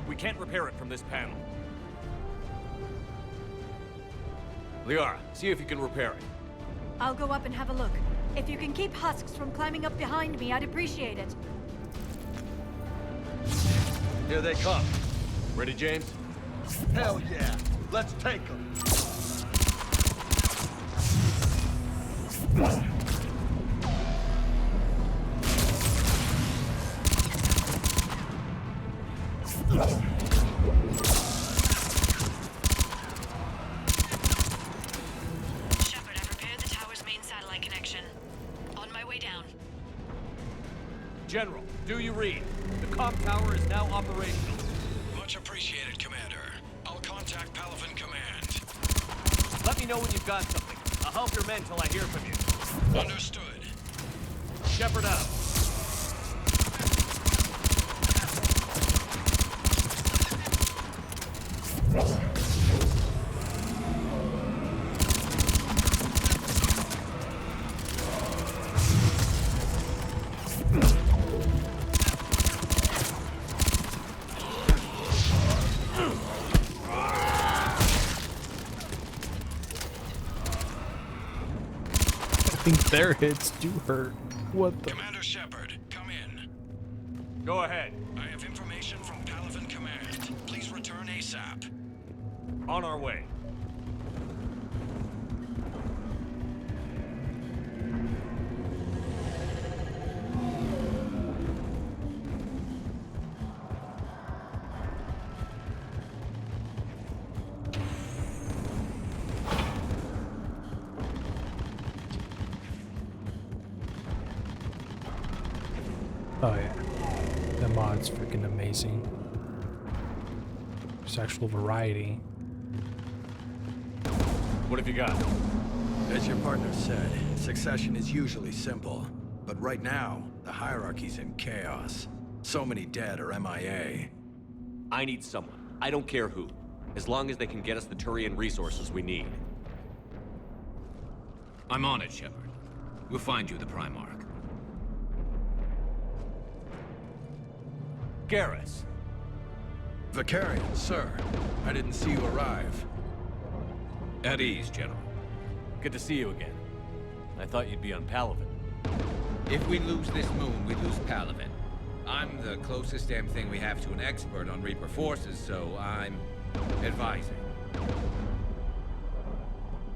We can't repair it from this panel. Liara, see if you can repair it.
I'll go up and have a look. If you can keep Husks from climbing up behind me, I'd appreciate it.
Here they come.
Ready, James?
Hell yeah. Let's take them.
Shepard, I've repaired the tower's main satellite connection. On my way down.
General, do you read? The comm tower is now operational.
Much appreciated, Commander. I'll contact Palaven Command.
Let me know when you've got something. I'll help your men till I hear from you.
Understood.
Shepard out.
Their hits do hurt. What the?
Commander Shepard, come in.
Go ahead.
I have information from Palaven Command. Please return ASAP.
On our way.
Oh yeah, the mod's freaking amazing. There's actual variety.
What have you got?
As your partner said, succession is usually simple. But right now, the hierarchy's in chaos. So many dead or MIA.
I need someone. I don't care who. As long as they can get us the Turian resources we need.
I'm on it, Shepard. We'll find you the Primarch.
Garrus.
Vicarian, sir. I didn't see you arrive.
At ease, General.
Good to see you again. I thought you'd be on Palaven.
If we lose this moon, we lose Palaven. I'm the closest damn thing we have to an expert on Reaper forces, so I'm advising.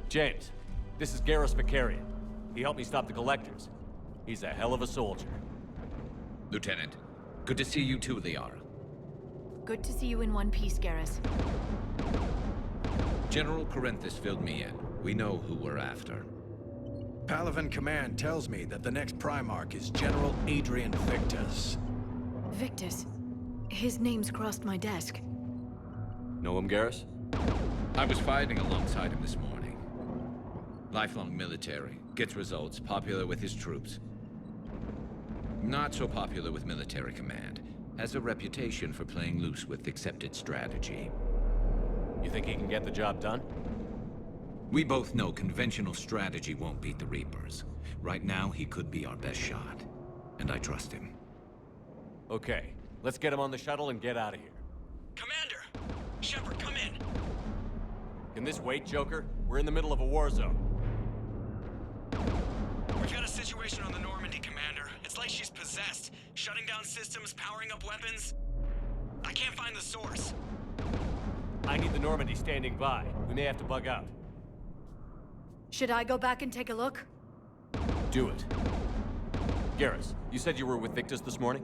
James, this is Garrus Vicarian. He helped me stop the Collectors. He's a hell of a soldier.
Lieutenant, good to see you too, Liara.
Good to see you in one piece, Garrus.
General Corinthus filled me in. We know who we're after.
Palaven Command tells me that the next Primarch is General Adrian Victus.
Victus? His name's crossed my desk.
Know him, Garrus?
I was fighting alongside him this morning. Lifelong military, gets results, popular with his troops. Not so popular with military command. Has a reputation for playing loose with accepted strategy.
You think he can get the job done?
We both know conventional strategy won't beat the Reapers. Right now, he could be our best shot. And I trust him.
Okay, let's get him on the shuttle and get out of here.
Commander! Shepard, come in!
Can this wait, Joker? We're in the middle of a war zone.
We've got a situation on the Normandy, Commander. It's like she's possessed. Shutting down systems, powering up weapons. I can't find the source.
I need the Normandy standing by. We may have to bug out.
Should I go back and take a look?
Do it. Garrus, you said you were with Victus this morning?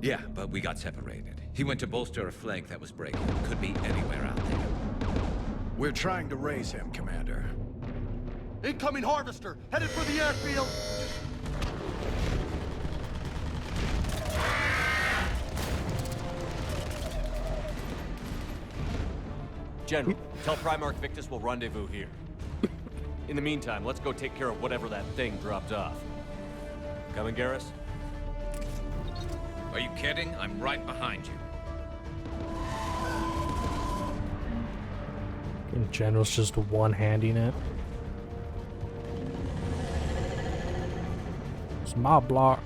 Yeah, but we got separated. He went to bolster a flank that was breaking. Could be anywhere out there.
We're trying to raise him, Commander.
Incoming Harvester! Headed for the airfield!
General, tell Primarch Victus we'll rendezvous here. In the meantime, let's go take care of whatever that thing dropped off. Coming, Garrus?
Are you kidding? I'm right behind you.
And General's just one-handing it. It's my block.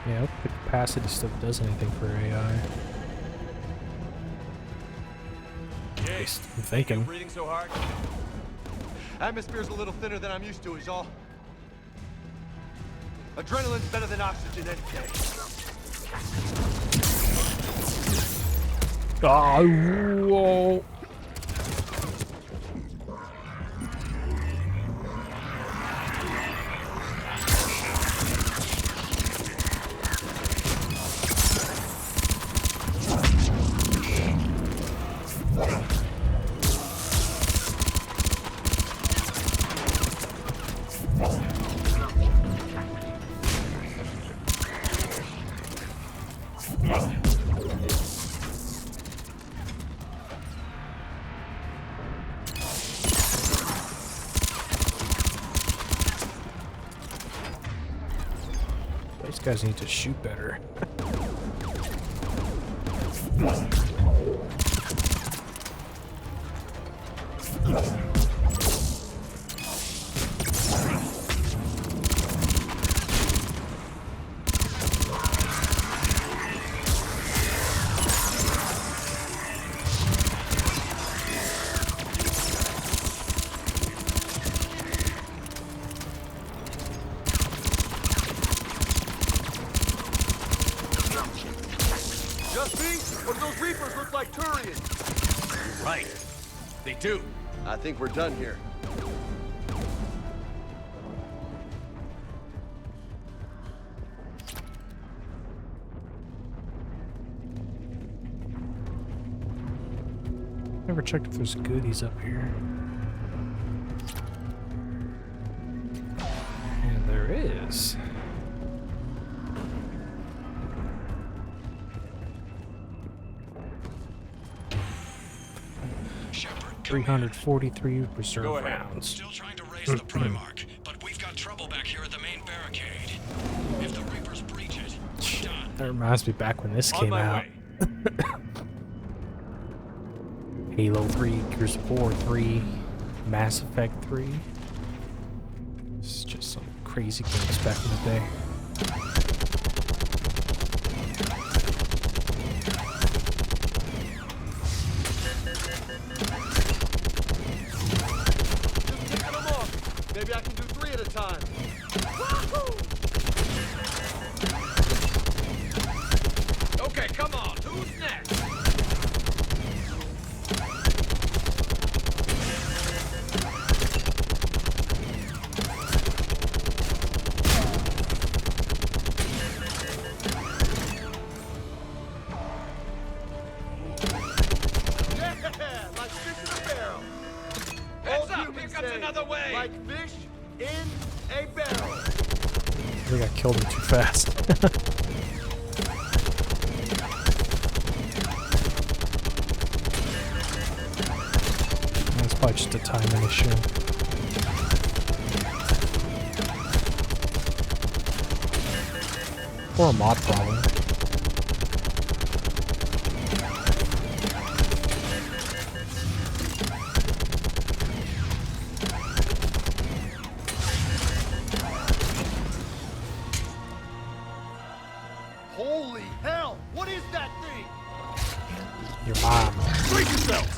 Yeah, I don't think the capacity stuff does anything for AI. At least I'm thinking.
Breathing so hard?
Atmosphere's a little thinner than I'm used to, is all. Adrenaline's better than oxygen any day.
Oh, whoa. guys need to shoot better.
Just me? Or do those Reapers look like Turians? You're right. They do.
I think we're done here.
Never checked if there's goodies up here. And there is.
Shepard,
343 reserve rounds.
Still trying to raise the Primarch, but we've got trouble back here at the main barricade. If the Reapers breach it, we're done.
That reminds me back when this came out. Halo 3, Gears of War 3, Mass Effect 3. It's just some crazy games back in the day.
Maybe I can do 3 at a time. Okay, come on. Who's next? Yeah, like fish in a barrel.
Heads up, here comes another wave.
Like fish in a barrel.
I think I killed him too fast. That's probably just a timing issue. Or a mod problem.
Holy hell! What is that thing?
Your mom.
Brace yourself!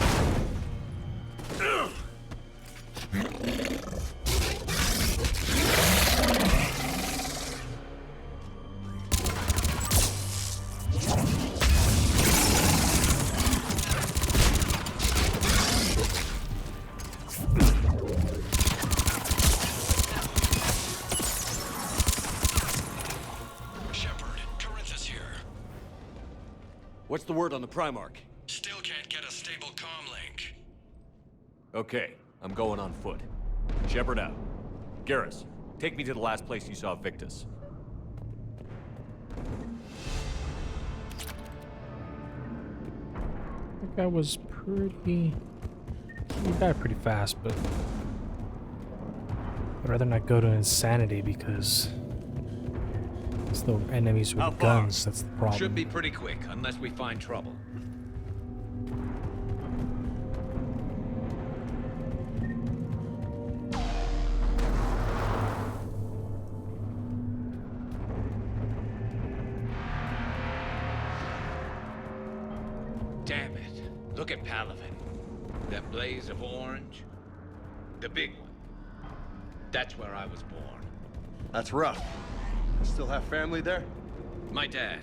What's the word on the Primarch?
Still can't get a stable comm link.
Okay, I'm going on foot. Shepard out. Garrus, take me to the last place you saw Victus.
That guy was pretty... He died pretty fast, but... I'd rather not go to insanity because... It's the enemies with
How
the
far?
guns, that's the problem.
Should be pretty quick, unless we find trouble. Damn it. Look at Palaven. That blaze of orange. The big one. That's where I was born.
That's rough. Still have family there?
My dad.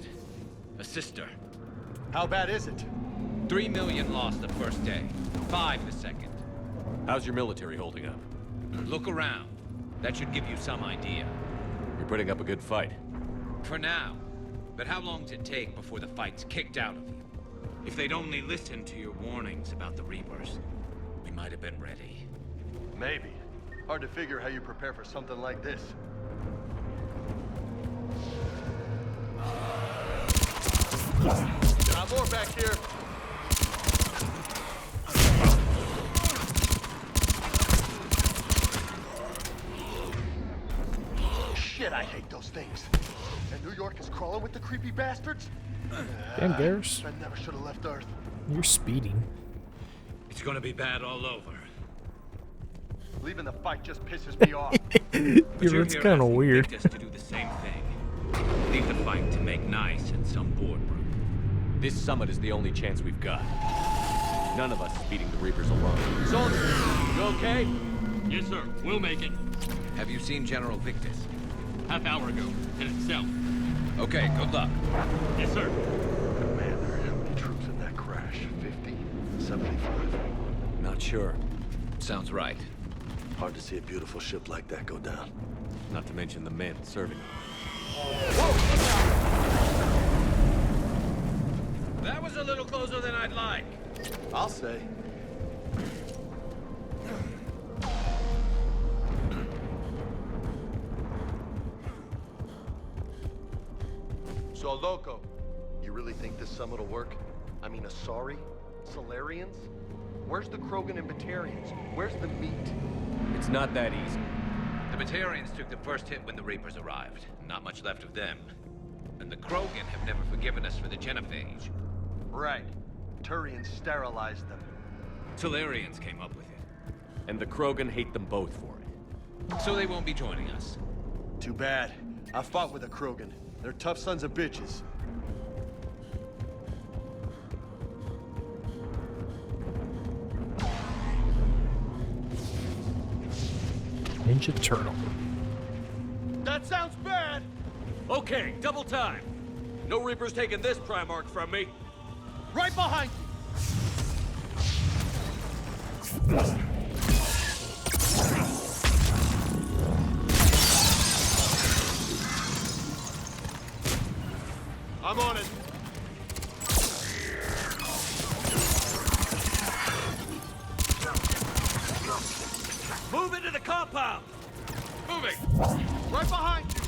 A sister.
How bad is it?
3 million lost the first day. 5 the second.
How's your military holding up?
Look around. That should give you some idea.
You're putting up a good fight.
For now. But how long does it take before the fight's kicked out of you? If they'd only listened to your warnings about the Reapers, we might have been ready.
Maybe. Hard to figure how you prepare for something like this.
Got more back here.
Shit, I hate those things. And New falling with the creepy bastards?
Damn, Garrus.
I never should have left Earth.
You're speeding.
It's gonna be bad all over.
Leaving the fight just pisses me off.
It's kind of weird.
Victus to do the same thing. Leave the fight to make nice in some boardroom.
This summit is the only chance we've got. None of us is beating the Reapers alone. Soldier, you okay?
Yes, sir. We'll make it.
Have you seen General Victus?
Half hour ago. Headed south.
Okay, good luck.
Yes, sir.
Commander, how many troops in that crash? 50? 75?
Not sure.
Sounds right.
Hard to see a beautiful ship like that go down.
Not to mention the men serving.
That was a little closer than I'd like.
I'll say. So, Loco, you really think this summit will work? I mean, Asari? Solarians? Where's the Krogan and Batarians? Where's the meat?
It's not that easy.
The Batarians took the first hit when the Reapers arrived. Not much left of them. And the Krogan have never forgiven us for the genophage.
Right. Turians sterilized them.
Solarians came up with it.
And the Krogan hate them both for it.
So they won't be joining us.
Too bad. I fought with a Krogan. They're tough sons of bitches.
Ninja Turtle.
That sounds bad!
Okay, double time. No Reapers taking this Primarch from me.
Right behind you! I'm on it.
Move into the compound!
Moving!
Right behind you!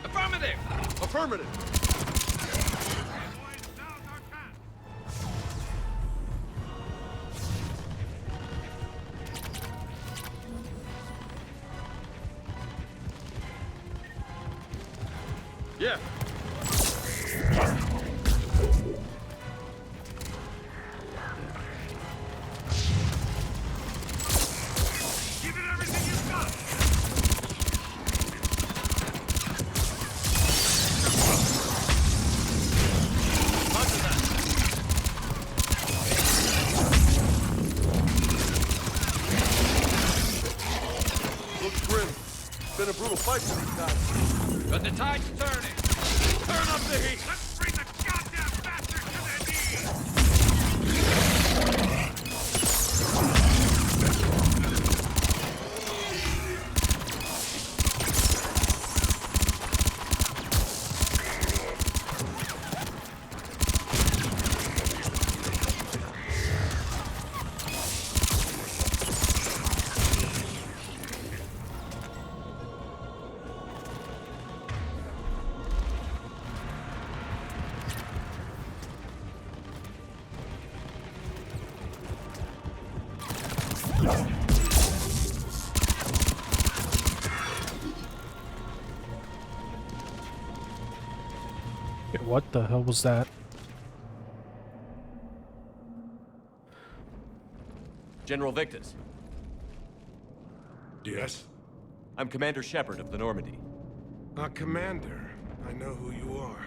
Affirmative!
Affirmative! Yeah.
Give it everything you've got!
Roger that.
Looks grim. Been a brutal fight for these guys.
But the tide's turning.
Turn up the heat!
Let's bring the goddamn bastards to their knees!
What the hell was that?
General Victus.
Yes?
I'm Commander Shepard of the Normandy.
Commander, I know who you are.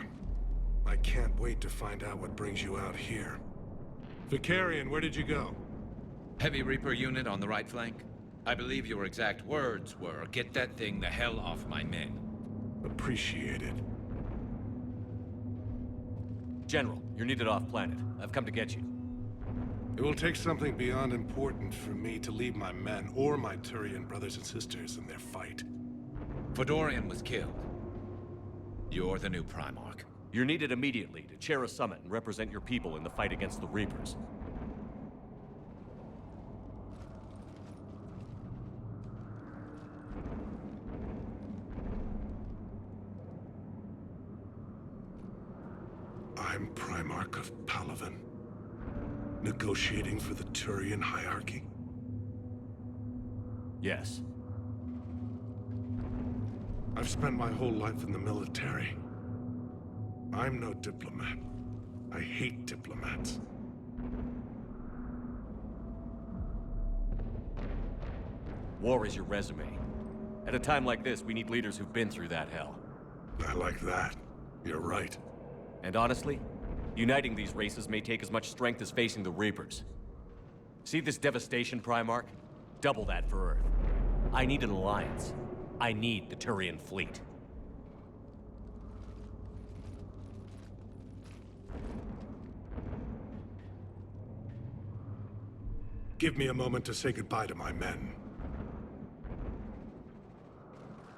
I can't wait to find out what brings you out here. Vicarian, where did you go?
Heavy Reaper unit on the right flank. I believe your exact words were, "Get that thing the hell off my men."
Appreciated.
General, you're needed off-planet. I've come to get you.
It will take something beyond important for me to leave my men or my Turian brothers and sisters in their fight.
Fedorian was killed. You're the new Primarch.
You're needed immediately to chair a summit and represent your people in the fight against the Reapers.
I'm Primarch of Palaven. Negotiating for the Turian hierarchy?
Yes.
I've spent my whole life in the military. I'm no diplomat. I hate diplomats.
War is your resume. At a time like this, we need leaders who've been through that hell.
I like that. You're right.
And honestly, uniting these races may take as much strength as facing the Reapers. See this devastation, Primarch? Double that for Earth. I need an alliance. I need the Turian fleet.
Give me a moment to say goodbye to my men.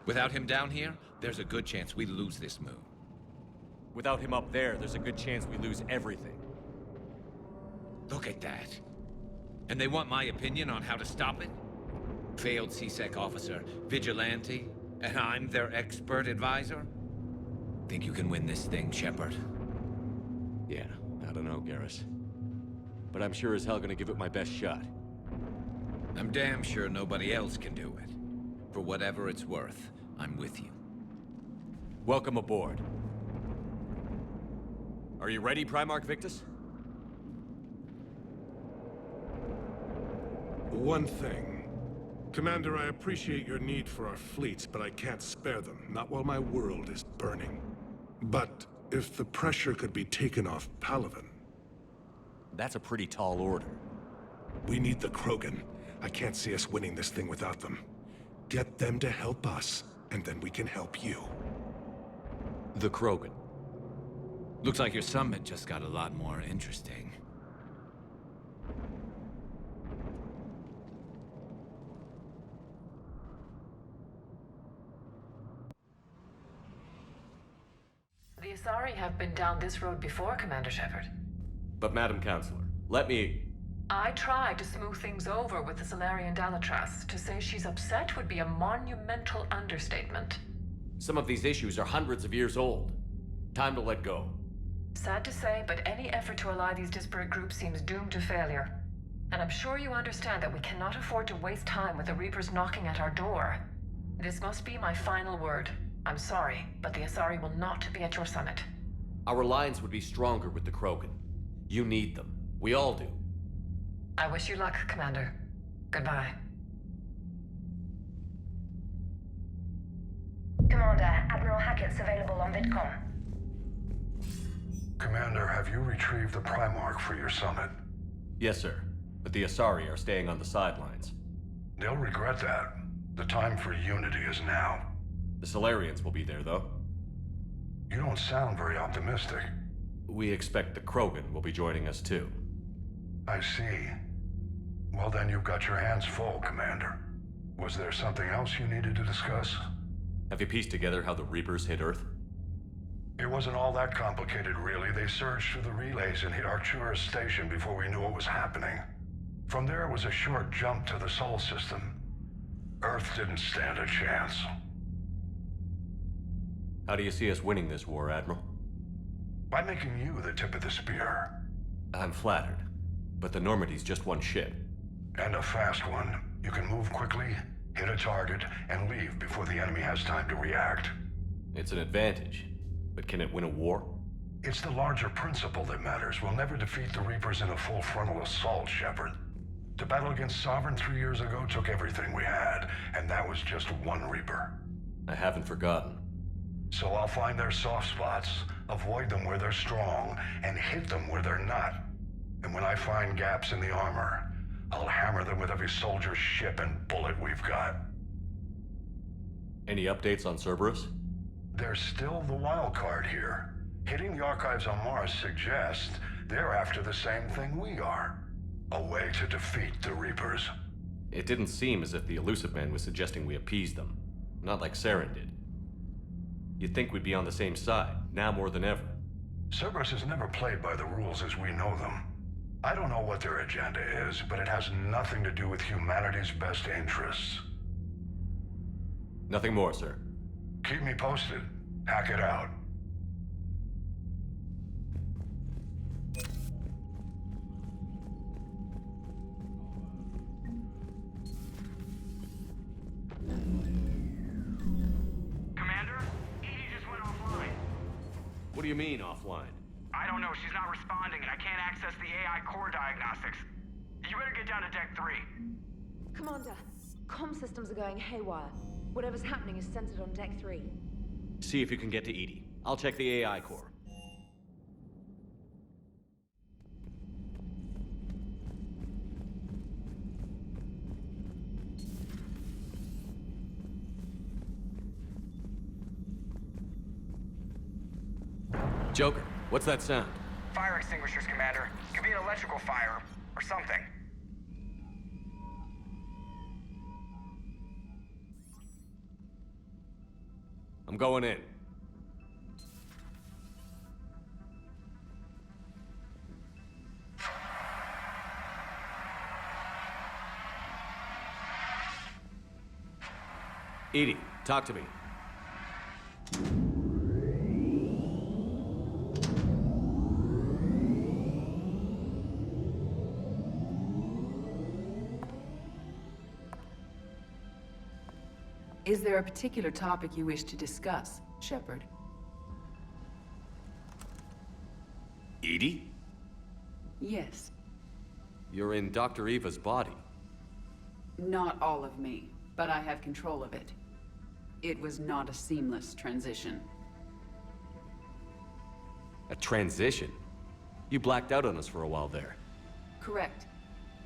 Without him down here, there's a good chance we lose this move.
Without him up there, there's a good chance we lose everything.
Look at that. And they want my opinion on how to stop it? Failed CSEC officer, vigilante, and I'm their expert advisor? Think you can win this thing, Shepard?
Yeah, I don't know, Garrus. But I'm sure as hell gonna give it my best shot.
I'm damn sure nobody else can do it. For whatever it's worth, I'm with you.
Welcome aboard. Are you ready, Primarch Victus?
One thing. Commander, I appreciate your need for our fleets, but I can't spare them, not while my world is burning. But if the pressure could be taken off Palaven...
That's a pretty tall order.
We need the Krogan. I can't see us winning this thing without them. Get them to help us, and then we can help you.
The Krogan.
Looks like your summit just got a lot more interesting.
The Asari have been down this road before, Commander Shepard.
But Madam Counselor, let me...
I tried to smooth things over with the Solarian Dalatras. To say she's upset would be a monumental understatement.
Some of these issues are hundreds of years old. Time to let go.
Sad to say, but any effort to ally these disparate groups seems doomed to failure. And I'm sure you understand that we cannot afford to waste time with the Reapers knocking at our door. This must be my final word. I'm sorry, but the Asari will not be at your summit.
Our alliance would be stronger with the Krogan. You need them. We all do.
I wish you luck, Commander. Goodbye.
Commander, Admiral Hackett's available on VidCom.
Commander, have you retrieved the Primarch for your summit?
Yes, sir. But the Asari are staying on the sidelines.
They'll regret that. The time for unity is now.
The Solarians will be there, though.
You don't sound very optimistic.
We expect the Krogan will be joining us, too.
I see. Well, then you've got your hands full, Commander. Was there something else you needed to discuss?
Have you pieced together how the Reapers hit Earth?
It wasn't all that complicated, really. They surged through the relays and hit Arcturus Station before we knew what was happening. From there, it was a short jump to the Sol system. Earth didn't stand a chance.
How do you see us winning this war, Admiral?
By making you the tip of the spear.
I'm flattered. But the Normandy's just one ship.
And a fast one. You can move quickly, hit a target, and leave before the enemy has time to react.
It's an advantage. But can it win a war?
It's the larger principle that matters. We'll never defeat the Reapers in a full frontal assault, Shepard. The battle against Sovereign 3 years ago took everything we had, and that was just one Reaper.
I haven't forgotten.
So I'll find their soft spots, avoid them where they're strong, and hit them where they're not. And when I find gaps in the armor, I'll hammer them with every soldier, ship, and bullet we've got.
Any updates on Cerberus?
There's still the wild card here. Hitting the archives on Mars suggests they're after the same thing we are. A way to defeat the Reapers.
It didn't seem as if the Elusive Man was suggesting we appease them. Not like Saren did. You'd think we'd be on the same side, now more than ever.
Cerberus has never played by the rules as we know them. I don't know what their agenda is, but it has nothing to do with humanity's best interests.
Nothing more, sir.
Keep me posted. Hack it out.
What do you mean, offline?
I don't know, she's not responding, and I can't access the AI core diagnostics. You better get down to Deck 3.
Commander, comm systems are going haywire. Whatever's happening is centered on Deck 3.
See if you can get to Edie. I'll check the AI core. Joker, what's that sound?
Fire extinguishers, Commander. Could be an electrical fire, or something.
I'm going in. Edie, talk to me.
Is there a particular topic you wish to discuss, Shepard?
Edie?
Yes.
You're in Dr. Eva's body.
Not all of me, but I have control of it. It was not a seamless transition.
A transition? You blacked out on us for a while there.
Correct.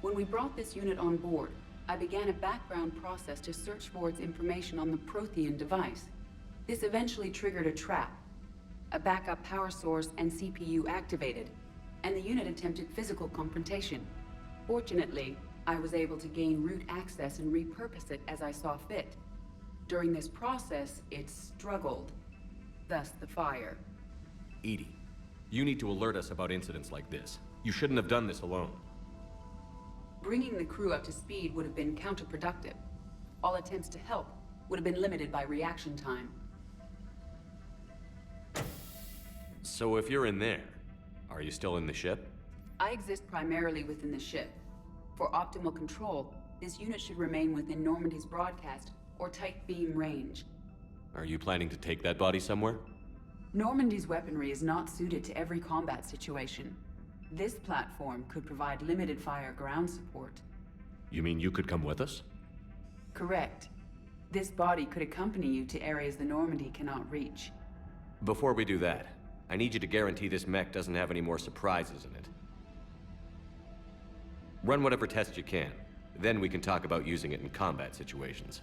When we brought this unit on board, I began a background process to search for its information on the Prothean device. This eventually triggered a trap. A backup power source and CPU activated, and the unit attempted physical confrontation. Fortunately, I was able to gain root access and repurpose it as I saw fit. During this process, it struggled. Thus the fire.
Edie, you need to alert us about incidents like this. You shouldn't have done this alone.
Bringing the crew up to speed would have been counterproductive. All attempts to help would have been limited by reaction time.
So if you're in there, are you still in the ship?
I exist primarily within the ship. For optimal control, this unit should remain within Normandy's broadcast or tight beam range.
Are you planning to take that body somewhere?
Normandy's weaponry is not suited to every combat situation. This platform could provide limited fire ground support.
You mean you could come with us?
Correct. This body could accompany you to areas the Normandy cannot reach.
Before we do that, I need you to guarantee this mech doesn't have any more surprises in it. Run whatever tests you can. Then we can talk about using it in combat situations.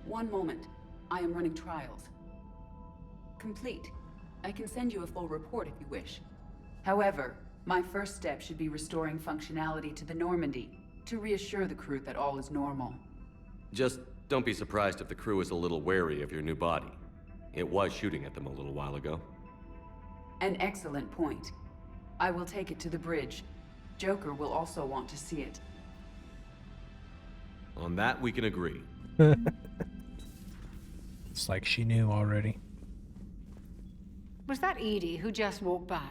One moment. I am running trials. Complete. I can send you a full report if you wish. However, my first step should be restoring functionality to the Normandy to reassure the crew that all is normal.
Just don't be surprised if the crew is a little wary of your new body. It was shooting at them a little while ago.
An excellent point. I will take it to the bridge. Joker will also want to see it.
On that, we can agree.
It's like she knew already.
Was that Edie who just walked by?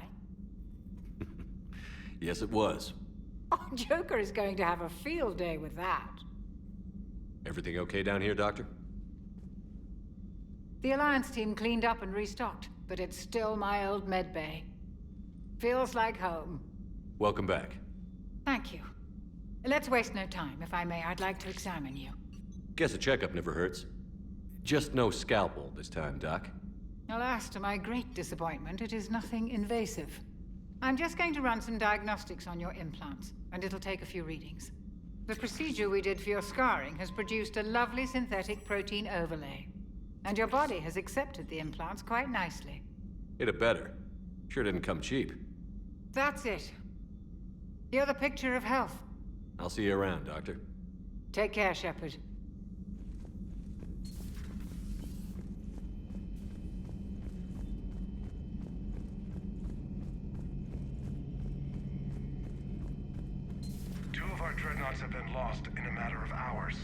Yes, it was.
Oh, Joker is going to have a field day with that.
Everything okay down here, Doctor?
The Alliance team cleaned up and restocked, but it's still my old med bay. Feels like home.
Welcome back.
Thank you. Let's waste no time. If I may, I'd like to examine you.
Guess a checkup never hurts. Just no scalpel this time, Doc.
Alas, to my great disappointment, it is nothing invasive. I'm just going to run some diagnostics on your implants, and it'll take a few readings. The procedure we did for your scarring has produced a lovely synthetic protein overlay. And your body has accepted the implants quite nicely.
It had better. Sure didn't come cheap.
That's it. You're the picture of health.
I'll see you around, Doctor.
Take care, Shepard.
Two of our dreadnoughts have been lost in a matter of hours.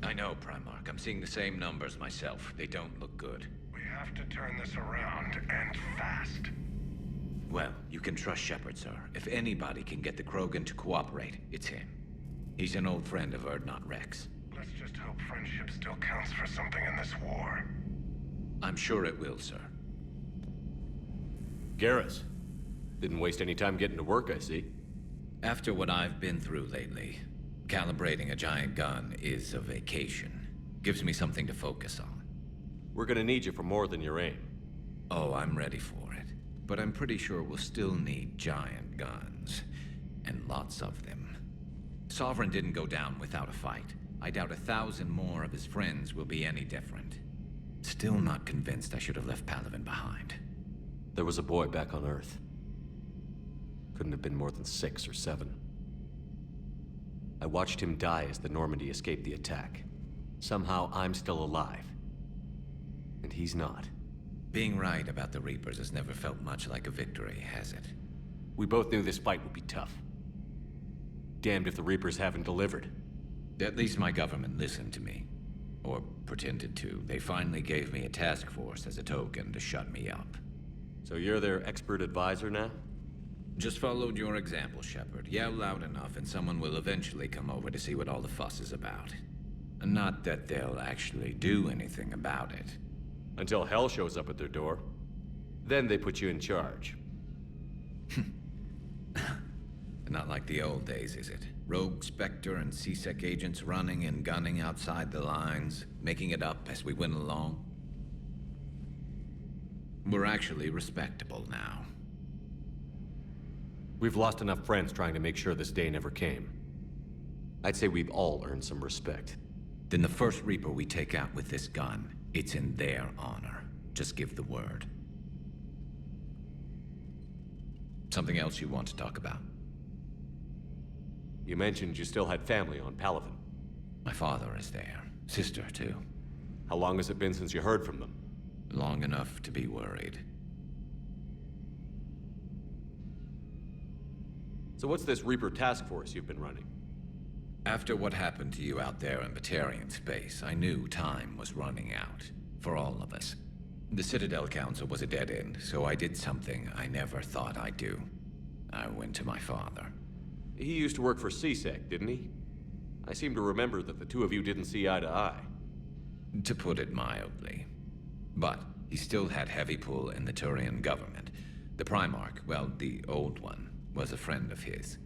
I know, Primarch. I'm seeing the same numbers myself. They don't look good.
We have to turn this around, and fast.
Well, you can trust Shepard, sir. If anybody can get the Krogan to cooperate, it's him. He's an old friend of Urdnot Rex.
Let's just hope friendship still counts for something in this war.
I'm sure it will, sir.
Garrus. Didn't waste any time getting to work, I see.
After what I've been through lately, calibrating a giant gun is a vacation. Gives me something to focus on.
We're gonna need you for more than your aim.
Oh, I'm ready for it. But I'm pretty sure we'll still need giant guns. And lots of them. Sovereign didn't go down without a fight. I doubt 1,000 more of his friends will be any different. Still not convinced I should have left Palaven behind.
There was a boy back on Earth. Couldn't have been more than 6 or 7. I watched him die as the Normandy escaped the attack. Somehow I'm still alive. And he's not.
Being right about the Reapers has never felt much like a victory, has it?
We both knew this fight would be tough. Damned if the Reapers haven't delivered.
At least my government listened to me. Or pretended to. They finally gave me a task force as a token to shut me up.
So you're their expert advisor now?
Just followed your example, Shepard. Yell loud enough and someone will eventually come over to see what all the fuss is about. Not that they'll actually do anything about it.
Until hell shows up at their door. Then they put you in charge.
Not like the old days, is it? Rogue Spectre and C-Sec agents running and gunning outside the lines, making it up as we went along. We're actually respectable now.
We've lost enough friends trying to make sure this day never came. I'd say we've all earned some respect.
Then the first Reaper we take out with this gun, it's in their honor. Just give the word. Something else you want to talk about?
You mentioned you still had family on Palaven.
My father is there. Sister, too.
How long has it been since you heard from them?
Long enough to be worried.
So what's this Reaper task force you've been running?
After what happened to you out there in Batarian space, I knew time was running out. For all of us. The Citadel Council was a dead end, so I did something I never thought I'd do. I went to my father.
He used to work for C-Sec, didn't he? I seem to remember that the two of you didn't see eye to eye.
To put it mildly. But he still had heavy pull in the Turian government. The Primarch, well, the old one, was a friend of his.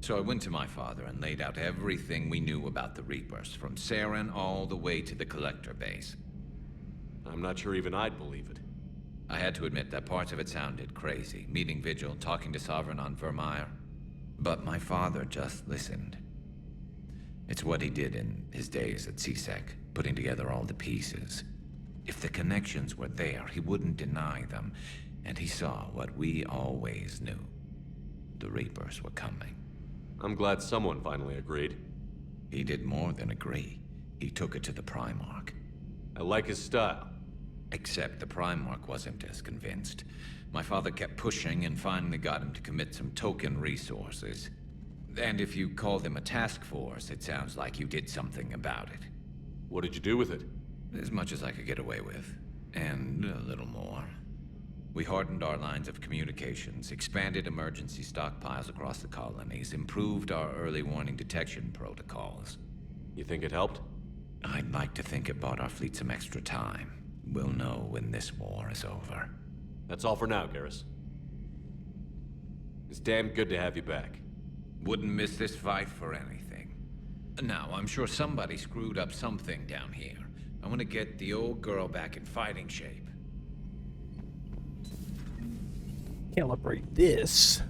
So I went to my father and laid out everything we knew about the Reapers, from Saren all the way to the Collector base.
I'm not sure even I'd believe it.
I had to admit that parts of it sounded crazy. Meeting Vigil, talking to Sovereign on Vermeer. But my father just listened. It's what he did in his days at C-Sec, putting together all the pieces. If the connections were there, he wouldn't deny them. And he saw what we always knew. The Reapers were coming.
I'm glad someone finally agreed.
He did more than agree. He took it to the Primarch.
I like his style.
Except the Primarch wasn't as convinced. My father kept pushing and finally got him to commit some token resources. And if you call them a task force, it sounds like you did something about it.
What did you do with it?
As much as I could get away with. And a little more. We hardened our lines of communications, expanded emergency stockpiles across the colonies, improved our early warning detection protocols.
You think it helped?
I'd like to think it bought our fleet some extra time. We'll know when this war is over.
That's all for now, Garrus. It's damn good to have you back.
Wouldn't miss this fight for anything. Now, I'm sure somebody screwed up something down here. I want to get the old girl back in fighting shape.
Calibrate this.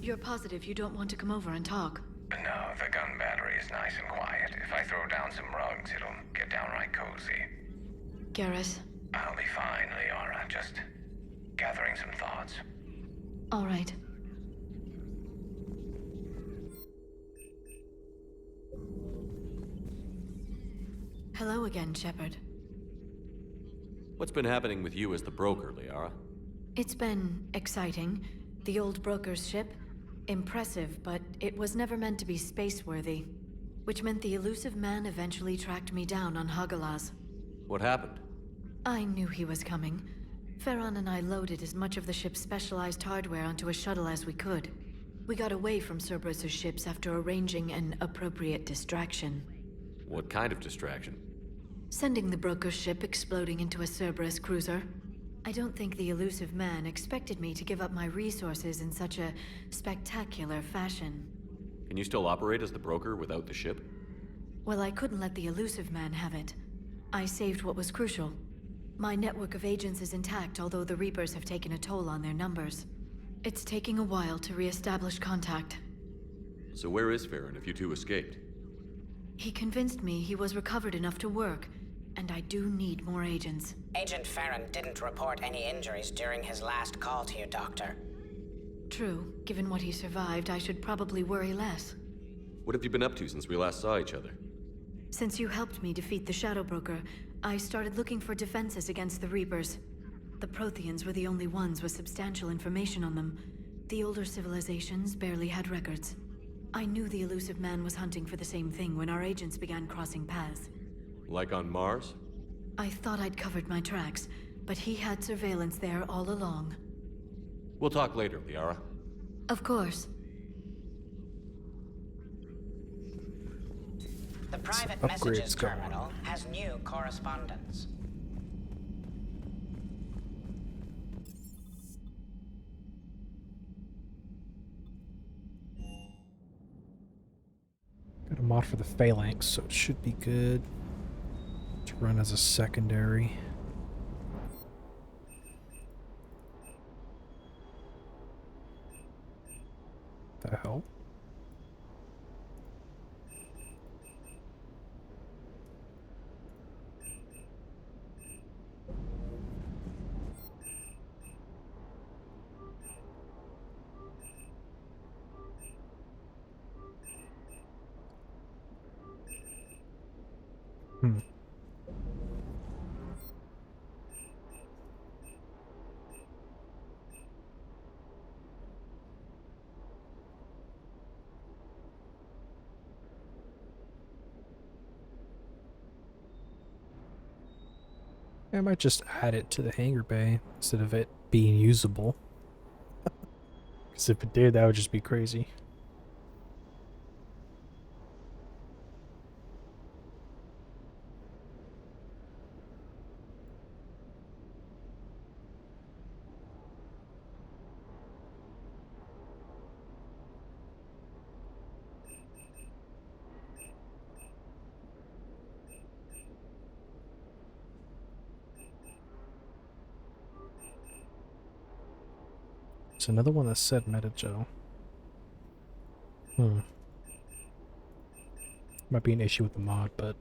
You're positive you don't want to come over and talk?
No, the gun battery is nice and quiet. If I throw down some rugs, it'll get downright cozy.
Garrus?
I'll be fine, Liara. Just gathering some thoughts.
All right. Hello again, Shepard.
What's been happening with you as the broker, Liara?
It's been exciting. The old broker's ship? Impressive, but it was never meant to be space-worthy. Which meant the elusive man eventually tracked me down on Hagalaz.
What happened?
I knew he was coming. Farron and I loaded as much of the ship's specialized hardware onto a shuttle as we could. We got away from Cerberus' ships after arranging an appropriate distraction.
What kind of distraction?
Sending the broker's ship exploding into a Cerberus cruiser. I don't think the elusive man expected me to give up my resources in such a spectacular fashion.
Can you still operate as the broker without the ship?
Well, I couldn't let the elusive man have it. I saved what was crucial. My network of agents is intact, although the Reapers have taken a toll on their numbers. It's taking a while to re-establish contact.
So where is Farron if you two escaped?
He convinced me he was recovered enough to work, and I do need more agents.
Agent Farron didn't report any injuries during his last call to you, Doctor.
True. Given what he survived, I should probably worry less.
What have you been up to since we last saw each other?
Since you helped me defeat the Shadow Broker, I started looking for defenses against the Reapers. The Protheans were the only ones with substantial information on them. The older civilizations barely had records. I knew the elusive man was hunting for the same thing when our agents began crossing paths.
Like on Mars?
I thought I'd covered my tracks, but he had surveillance there all along.
We'll talk later, Liara.
Of course.
The private messages terminal has new correspondence.
Got a mod for the Phalanx, so it should be good to run as a secondary. The hell? I might just add it to the hangar bay instead of it being usable. Because if it did, that would just be crazy. It's another one that said Metagel. Might be an issue with the mod, but...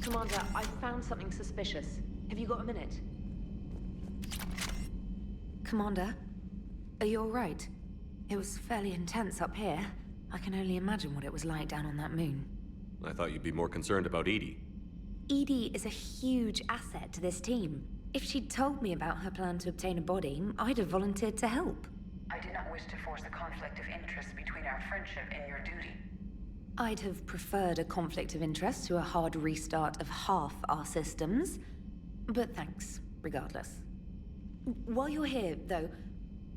Commander, I found something suspicious. Have you got a minute? Commander, are you alright? It was fairly intense up here. I can only imagine what it was like down on that moon.
I thought you'd be more concerned about Edie.
Edie is a huge asset to this team. If she'd told me about her plan to obtain a body, I'd have volunteered to help.
I did not wish to force a conflict of interest between our friendship and your duty.
I'd have preferred a conflict of interest to a hard restart of half our systems, but thanks, regardless. While you're here, though,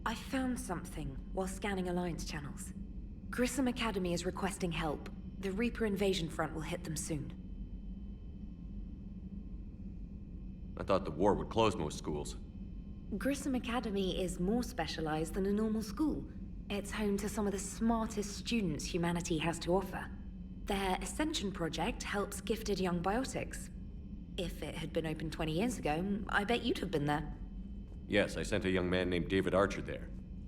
I found something while scanning Alliance channels. Grissom Academy is requesting help. The Reaper invasion front will hit them soon.
I thought the war would close most schools.
Grissom Academy is more specialized than a normal school. It's home to some of the smartest students humanity has to offer. Their Ascension project helps gifted young biotics. If it had been open 20 years ago, I bet you'd have been there.
Yes, I sent a young man named David Archer there.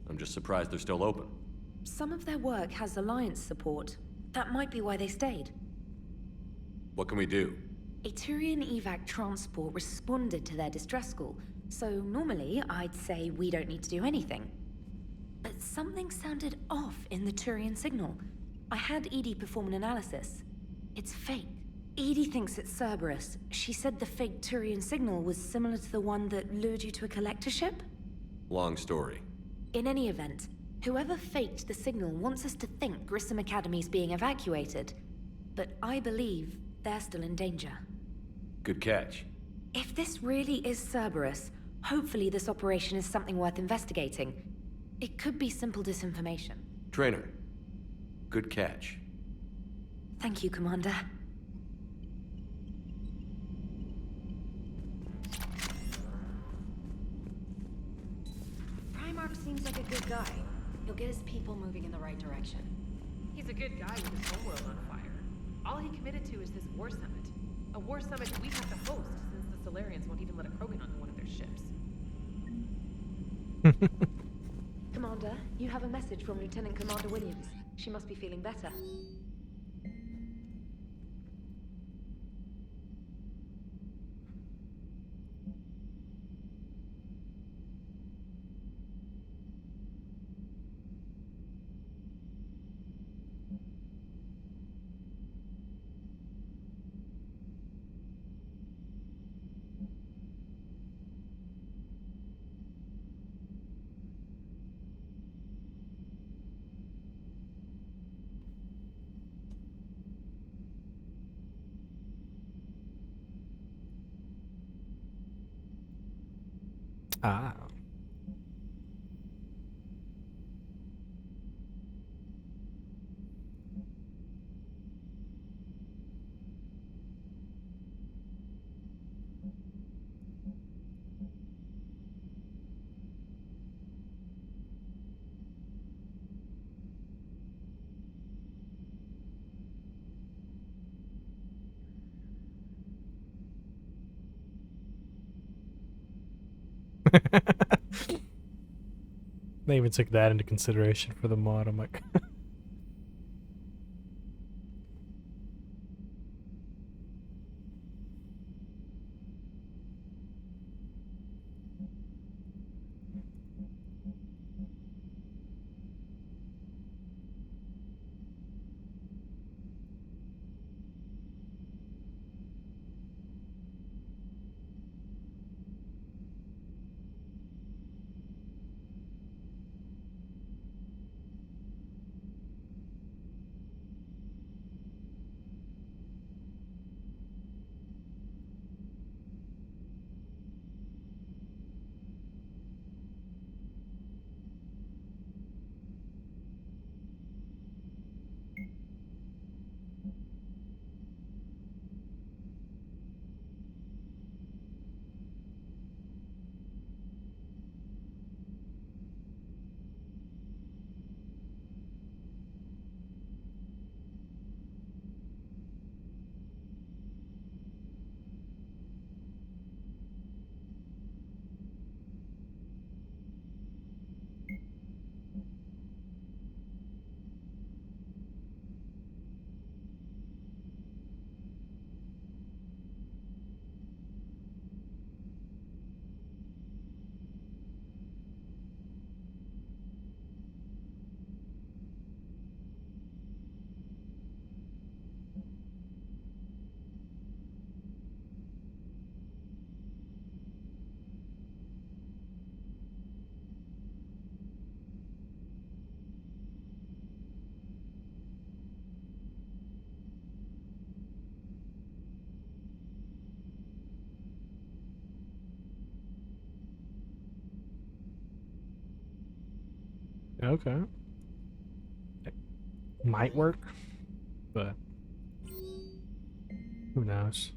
I'm just surprised they're still open.
Some of their work has Alliance support. That might be why they stayed.
What can we do?
A Turian evac transport responded to their distress call, so normally I'd say we don't need to do anything. But something sounded off in the Turian signal. I had Edie perform an analysis. It's fake. Edie thinks it's Cerberus. She said the fake Turian signal was similar to the one that lured you to a collector ship?
Long story.
In any event, whoever faked the signal wants us to think Grissom Academy's being evacuated. But I believe they're still in danger.
Good catch.
If this really is Cerberus, hopefully this operation is something worth investigating. It could be simple disinformation.
Trainer. Good catch.
Thank you, Commander.
Primarch seems like a good guy. He'll get his people moving in the right direction.
He's a good guy with his homeworld on fire. All he committed to is this war summit. A war summit we have to host, since the Solarians won't even let a Krogan onto one of their ships.
Commander, you have a message from Lieutenant Commander Williams. She must be feeling better.
Ah. They even took that into consideration for the mod. I'm like, Okay. It might work, but who knows?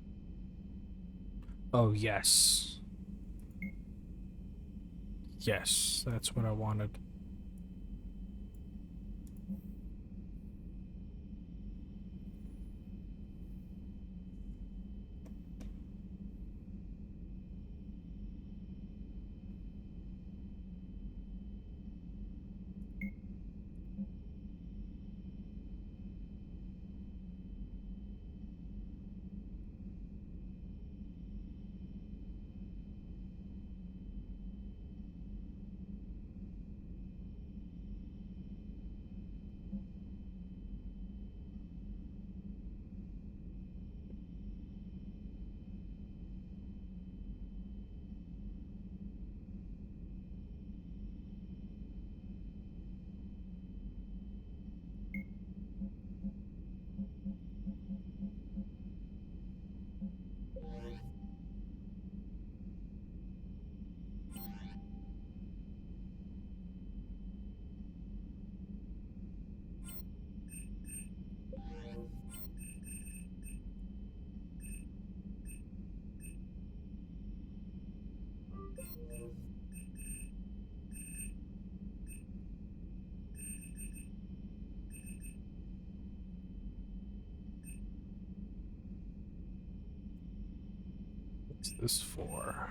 Oh, yes. Yes, that's what I wanted. What's this for?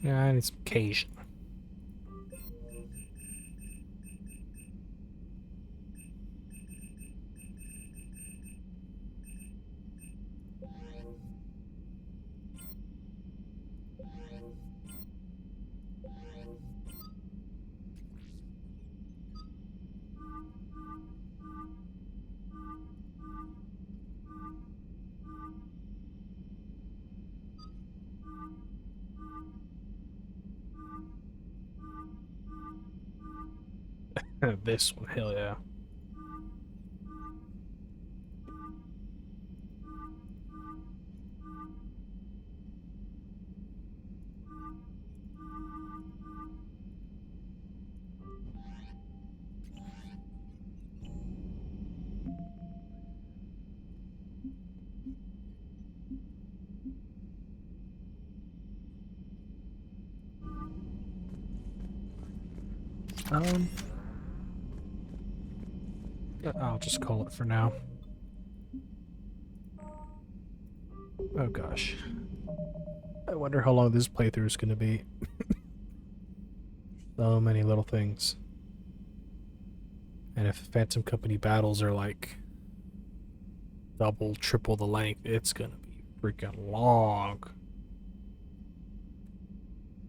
Yeah, I need some Cajun. This one, hell yeah. I'll just call it for now. Oh gosh. I wonder how long this playthrough is going to be. So many little things. And if Phantom Company battles are like double, triple the length, it's going to be freaking long.